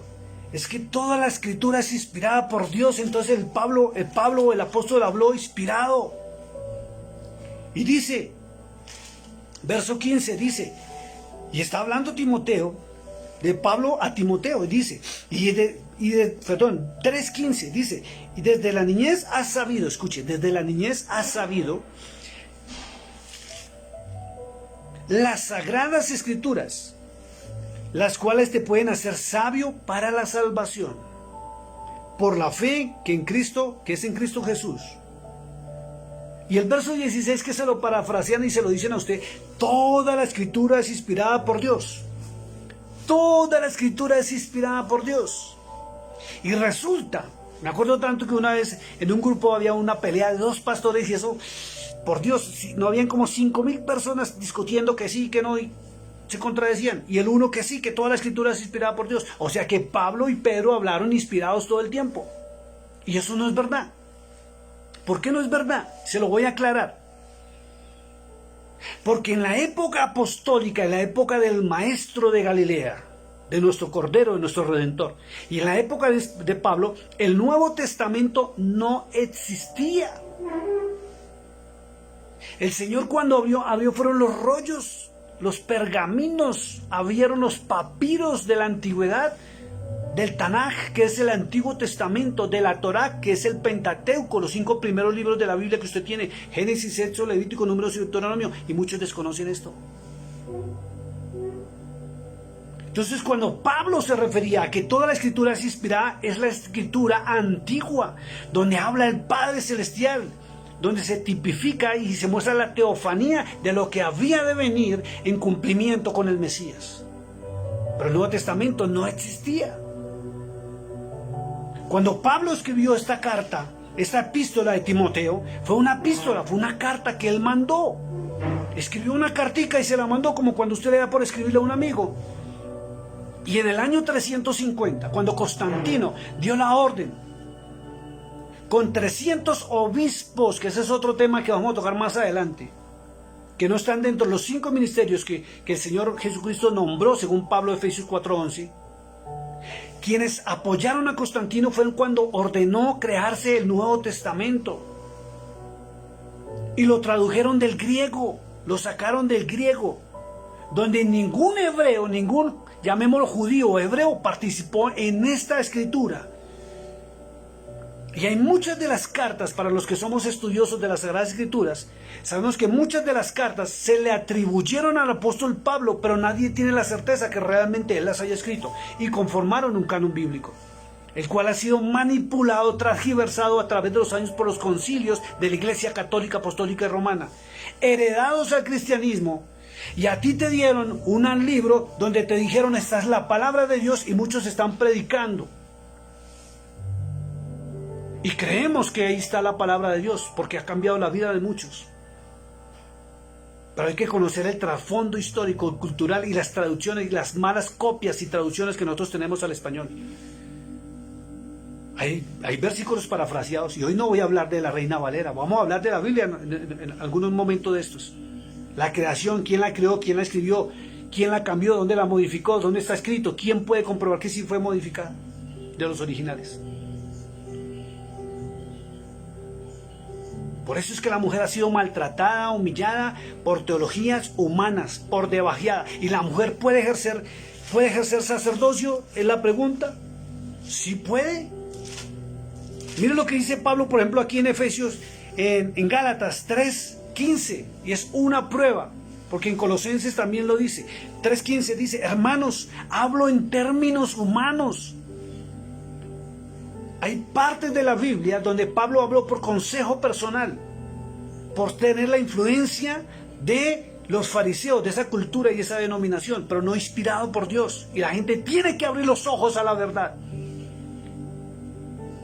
es que toda la escritura es inspirada por Dios, entonces el apóstol habló inspirado. Y dice, verso 15 dice, y está hablando Timoteo, de Pablo a Timoteo, y dice, 3:15 dice, y desde la niñez has sabido, escuche, desde la niñez has sabido las sagradas escrituras, las cuales te pueden hacer sabio para la salvación, por la fe que es en Cristo Jesús. Y el verso 16 que se lo parafrasean y se lo dicen a usted, toda la escritura es inspirada por Dios. Toda la escritura es inspirada por Dios. Y resulta, me acuerdo tanto que una vez en un grupo había una pelea de dos pastores y eso, por Dios, no habían como 5,000 personas discutiendo que sí, que no, y se contradecían. Y el uno que sí, que toda la escritura es inspirada por Dios. O sea que Pablo y Pedro hablaron inspirados todo el tiempo. Y eso no es verdad. ¿Por qué no es verdad? Se lo voy a aclarar. Porque en la época apostólica, en la época del Maestro de Galilea, de nuestro Cordero, de nuestro Redentor, y en la época de Pablo, el Nuevo Testamento no existía. El Señor cuando abrió fueron los rollos, los pergaminos, abrieron los papiros de la antigüedad, del Tanaj, que es el Antiguo Testamento, de la Torá, que es el Pentateuco, los 5 primeros libros de la Biblia que usted tiene, Génesis, Éxodo, Levítico, Números y Deuteronomio, y muchos desconocen esto. Entonces, cuando Pablo se refería a que toda la escritura es inspirada, es la escritura antigua, donde habla el Padre Celestial, donde se tipifica y se muestra la teofanía de lo que había de venir en cumplimiento con el Mesías. Pero el Nuevo Testamento no existía. Cuando Pablo escribió esta carta, esta epístola de Timoteo, fue una epístola, fue una carta que él mandó. Escribió una cartica y se la mandó como cuando usted le da por escribirle a un amigo. Y en el año 350, cuando Constantino dio la orden, con 300 obispos, que ese es otro tema que vamos a tocar más adelante, que no están dentro de los 5 ministerios que el Señor Jesucristo nombró, según Pablo, Efesios 4:11, quienes apoyaron a Constantino fueron cuando ordenó crearse el Nuevo Testamento. Y lo tradujeron del griego, lo sacaron del griego, donde ningún hebreo, llamémoslo judío o hebreo, participó en esta escritura. Y hay muchas de las cartas, para los que somos estudiosos de las Sagradas Escrituras, sabemos que muchas de las cartas se le atribuyeron al apóstol Pablo, pero nadie tiene la certeza que realmente él las haya escrito, y conformaron un canon bíblico, el cual ha sido manipulado, transgiversado a través de los años por los concilios de la Iglesia Católica, Apostólica y Romana, heredados al cristianismo. Y a ti te dieron un libro donde te dijeron, esta es la palabra de Dios, y muchos están predicando. Y creemos que ahí está la palabra de Dios, porque ha cambiado la vida de muchos. Pero hay que conocer el trasfondo histórico, cultural y las traducciones y las malas copias y traducciones que nosotros tenemos al español. Hay versículos parafraseados, y hoy no voy a hablar de la Reina Valera, vamos a hablar de la Biblia en algunos momentos de estos. La creación, quién la creó, quién la escribió, quién la cambió, dónde la modificó, dónde está escrito, quién puede comprobar que sí fue modificada de los originales. Por eso es que la mujer ha sido maltratada, humillada por teologías humanas, por debajeada. ¿Y la mujer puede ejercer sacerdocio? Es la pregunta. ¿Sí puede? Mire lo que dice Pablo, por ejemplo, aquí en Efesios en Gálatas 3:15, y es una prueba, porque en Colosenses también lo dice. 3:15 dice: hermanos, hablo en términos humanos. Hay partes de la Biblia donde Pablo habló por consejo personal, por tener la influencia de los fariseos, de esa cultura y esa denominación, pero no inspirado por Dios. Y la gente tiene que abrir los ojos a la verdad.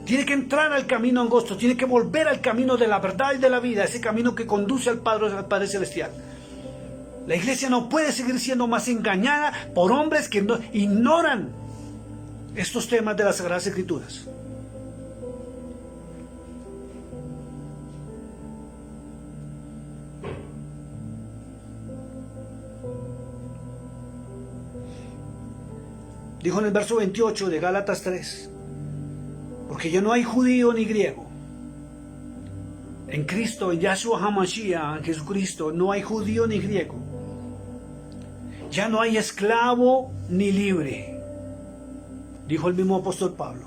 Tiene que entrar al camino angosto, tiene que volver al camino de la verdad y de la vida, ese camino que conduce al Padre Celestial. La iglesia no puede seguir siendo más engañada por hombres que ignoran estos temas de las Sagradas Escrituras. Dijo en el verso 28 de Gálatas 3: porque ya no hay judío ni griego. En Cristo, en Yahshua HaMashiach, en Jesucristo, no hay judío ni griego. Ya no hay esclavo ni libre, dijo el mismo apóstol Pablo.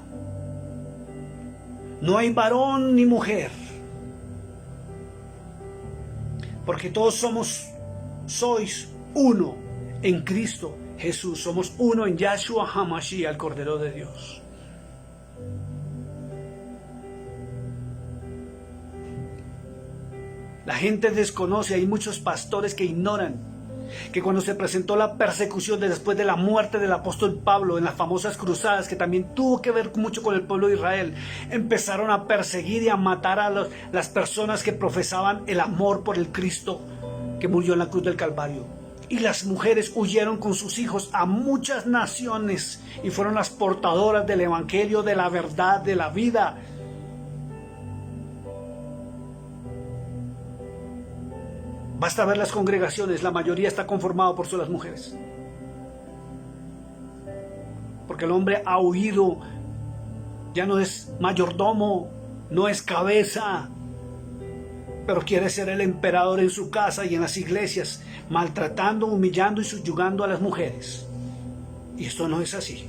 No hay varón ni mujer, porque todos sois uno en Cristo Jesús. Somos uno en Yahshua HaMashiach, el Cordero de Dios. La gente desconoce, hay muchos pastores que ignoran que cuando se presentó la persecución después de la muerte del apóstol Pablo en las famosas cruzadas, que también tuvo que ver mucho con el pueblo de Israel, empezaron a perseguir y a matar a las personas que profesaban el amor por el Cristo que murió en la cruz del Calvario. Y las mujeres huyeron con sus hijos a muchas naciones y fueron las portadoras del evangelio, de la verdad, de la vida. Basta ver las congregaciones, la mayoría está conformado por las mujeres. Porque el hombre ha huido, ya no es mayordomo, no es cabeza, pero quiere ser el emperador en su casa y en las iglesias, maltratando, humillando y subyugando a las mujeres. Y esto no es así.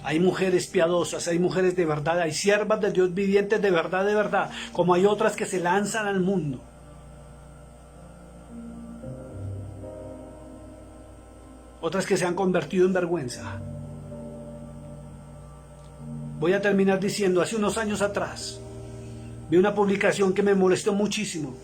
Hay mujeres piadosas, hay mujeres de verdad, hay siervas de Dios vivientes de verdad, como hay otras que se lanzan al mundo. Otras que se han convertido en vergüenza. Voy a terminar diciendo, hace unos años atrás, vi una publicación que me molestó muchísimo.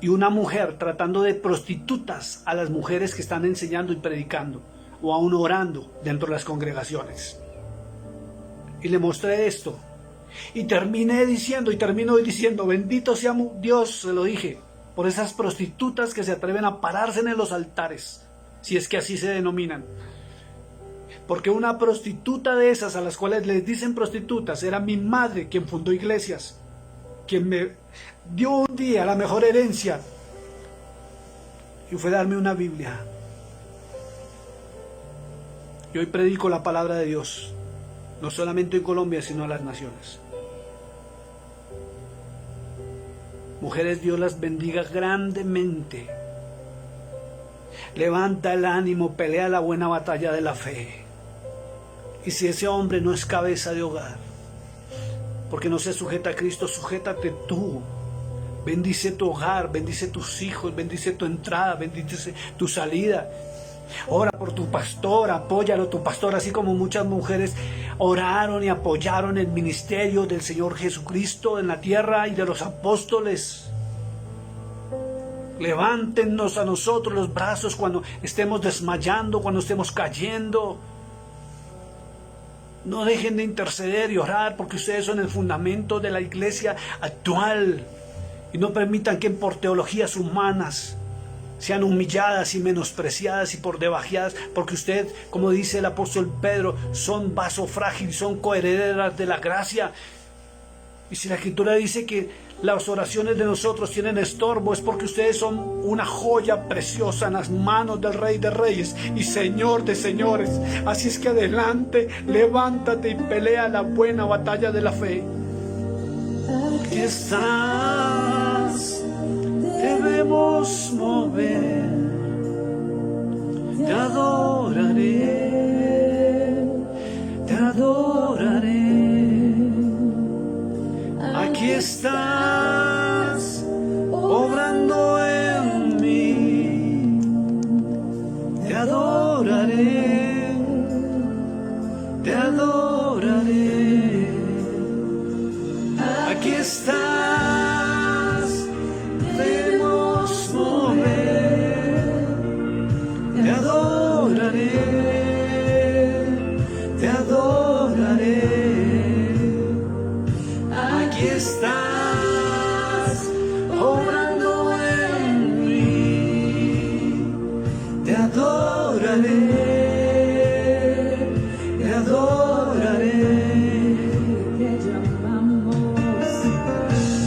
Y una mujer tratando de prostitutas a las mujeres que están enseñando y predicando, o aún orando dentro de las congregaciones. Y le mostré esto. Y termino diciendo, bendito sea Dios, se lo dije, por esas prostitutas que se atreven a pararse en los altares, si es que así se denominan. Porque una prostituta de esas, a las cuales les dicen prostitutas, era mi madre, quien fundó iglesias, quien me dio un día la mejor herencia, y fue darme una Biblia. Y hoy predico la palabra de Dios, no solamente en Colombia, sino a las naciones. Mujeres, Dios las bendiga grandemente. Levanta el ánimo, pelea la buena batalla de la fe. Y si ese hombre no es cabeza de hogar, porque no se sujeta a Cristo, sujétate tú. Bendice tu hogar, bendice tus hijos, bendice tu entrada, bendice tu salida. Ora por tu pastor, apóyalo tu pastor, así como muchas mujeres oraron y apoyaron el ministerio del Señor Jesucristo en la tierra y de los apóstoles. Levántennos a nosotros los brazos cuando estemos desmayando, cuando estemos cayendo. No dejen de interceder y orar, porque ustedes son el fundamento de la iglesia actual. Y no permitan que por teologías humanas sean humilladas y menospreciadas y por debajeadas, porque usted, como dice el apóstol Pedro, son vaso frágil, son coherederas de la gracia. Y si la Escritura dice que las oraciones de nosotros tienen estorbo, es porque ustedes son una joya preciosa en las manos del Rey de Reyes y Señor de Señores. Así es que adelante, levántate y pelea la buena batalla de la fe. Aquí estás, debemos mover, te adoraré, te adoraré. aquí estás, obrando en mí. Te adoraré, te adoraré. Aquí estás, debemos mover. Te adoraré, te adoraré. Aquí estás, obrando en mí. Te adoraré, te adoraré. Te llamamos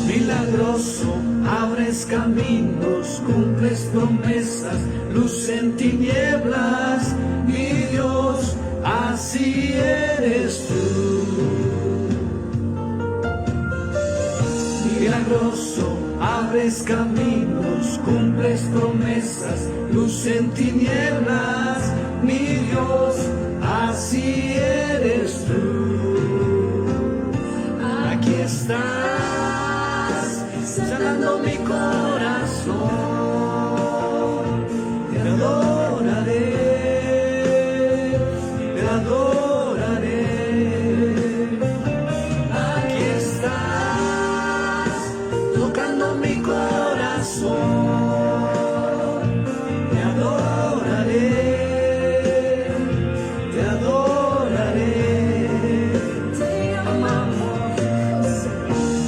milagroso, abres caminos, cumples promesas, luz en tinieblas, mi Dios, así eres tú. Milagroso, abres caminos, cumples promesas, luz en tinieblas, mi Dios, así eres tú. Aquí estás, sanando mi corazón. Te adoraré, te adoraré. Aquí estás, tocando mi corazón. Te adoraré, te adoraré. Te amamos,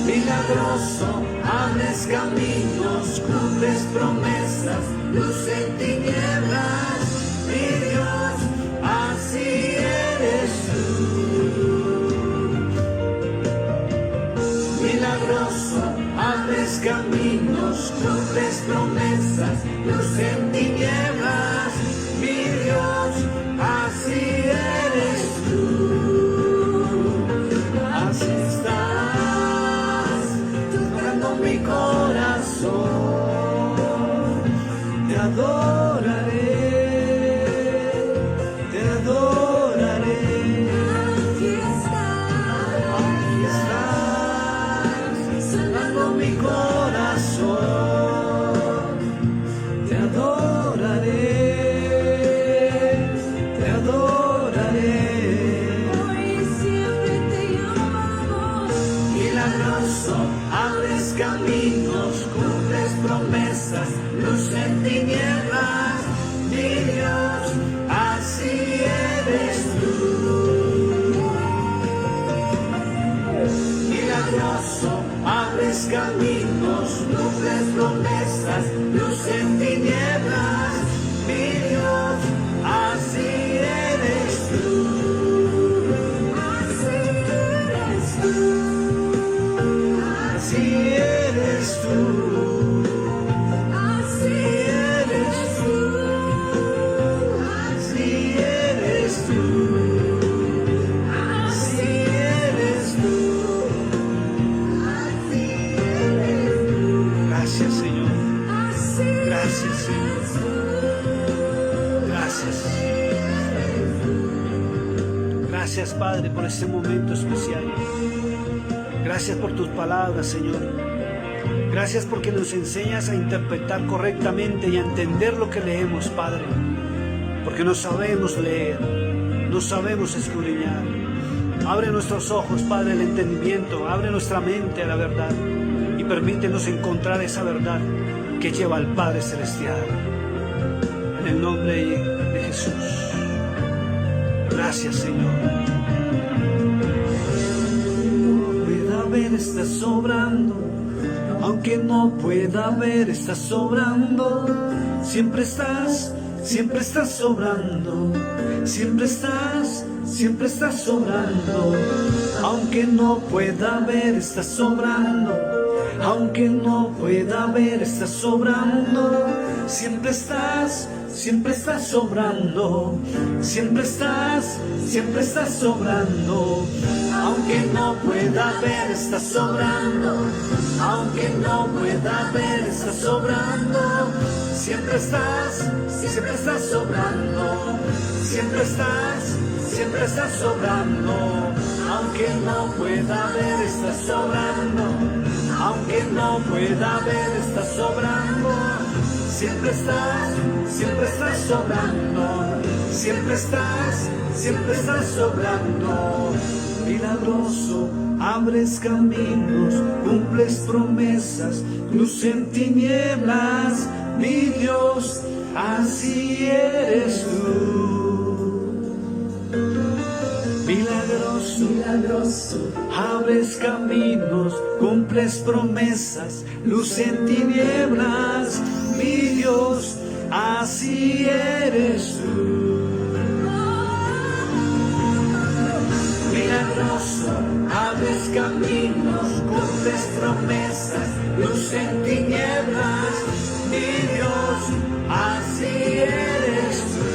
milagroso, abres caminos, cumples promesas, luz en tinieblas, mi Dios, así eres tú. Milagroso, abres caminos, cumples promesas, luz en tinieblas, mi Dios, así eres tú. Así estás, tocando mi corazón. Te adoraré, te adoraré. Aquí estás, sanando mi corazón. Te adoraré, te adoraré. Hoy siempre te amamos. Milagroso, abres caminos, cumples promesas, luz en tinieblas, mi Dios, así eres tú. Milagroso, abres caminos, cumples promesas, luz en tinieblas, mi Dios, así eres tú. Así eres tú. Así eres tú. Así eres tú. Así eres tú. Así eres tú. Así eres tú. Gracias, Señor. Gracias, Señor. Gracias. Gracias, Padre, por este momento especial. Gracias por tus palabras, Señor. Gracias porque nos enseñas a interpretar correctamente y a entender lo que leemos, Padre. Porque no sabemos leer, no sabemos escudriñar. Abre nuestros ojos, Padre, el entendimiento. Abre nuestra mente a la verdad. Y permítenos encontrar esa verdad que lleva al Padre Celestial. En el nombre de Jesús. Gracias, Señor. Pueda ver, estás sobrando. Aunque no pueda ver, estás sobrando. Siempre estás sobrando. Siempre estás sobrando. Aunque no pueda ver, estás sobrando. Aunque no pueda ver, estás sobrando. Siempre estás sobrando. Siempre estás sobrando. Aunque no pueda ver, estás sobrando. Aunque no pueda ver, estás sobrando. Siempre estás sobrando. Siempre estás sobrando. Aunque no pueda ver, estás sobrando. no pueda ver, estás obrando. Siempre estás sobrando. Siempre estás obrando. Milagroso, abres caminos, cumples promesas, luz en tinieblas, mi Dios, así eres tú. Milagroso, abres caminos, cumples promesas, luz en tinieblas, mi Dios, así eres tú. Milagroso, abres caminos, cumples promesas, luz en tinieblas, mi Dios, así eres tú.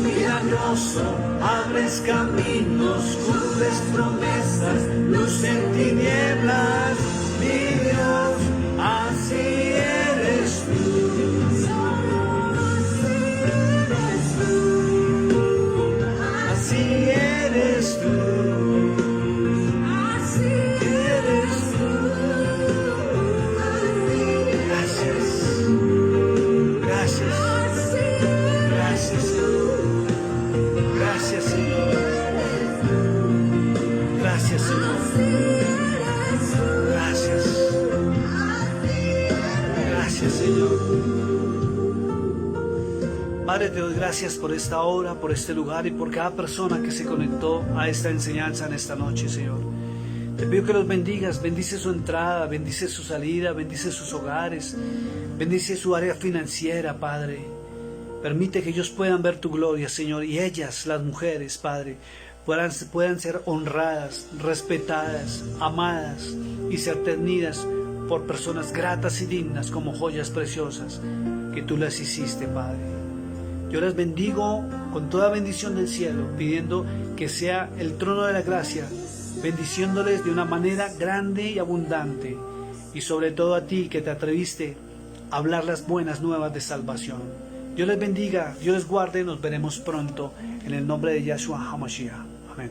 Milagroso, abres caminos, cumples promesas, luz en tinieblas, mi Dios, así eres tú. Así eres tú. Así eres tú. Gracias. Gracias, Señor. Gracias, Señor. Gracias, Señor. Gracias, Señor. Padre, te doy gracias por esta hora, por este lugar y por cada persona que se conectó a esta enseñanza en esta noche, Señor. Te pido que los bendigas, bendice su entrada, bendice su salida, bendice sus hogares, bendice su área financiera, Padre. Permite que ellos puedan ver tu gloria, Señor, y ellas, las mujeres, Padre, puedan ser honradas, respetadas, amadas y ser tenidas por personas gratas y dignas como joyas preciosas que tú las hiciste, Padre. Yo las bendigo con toda bendición del cielo, pidiendo que sea el trono de la gracia, bendiciéndoles de una manera grande y abundante, y sobre todo a ti que te atreviste a hablar las buenas nuevas de salvación. Dios les bendiga, Dios les guarde, nos veremos pronto en el nombre de Yahshua HaMashiach. Amén.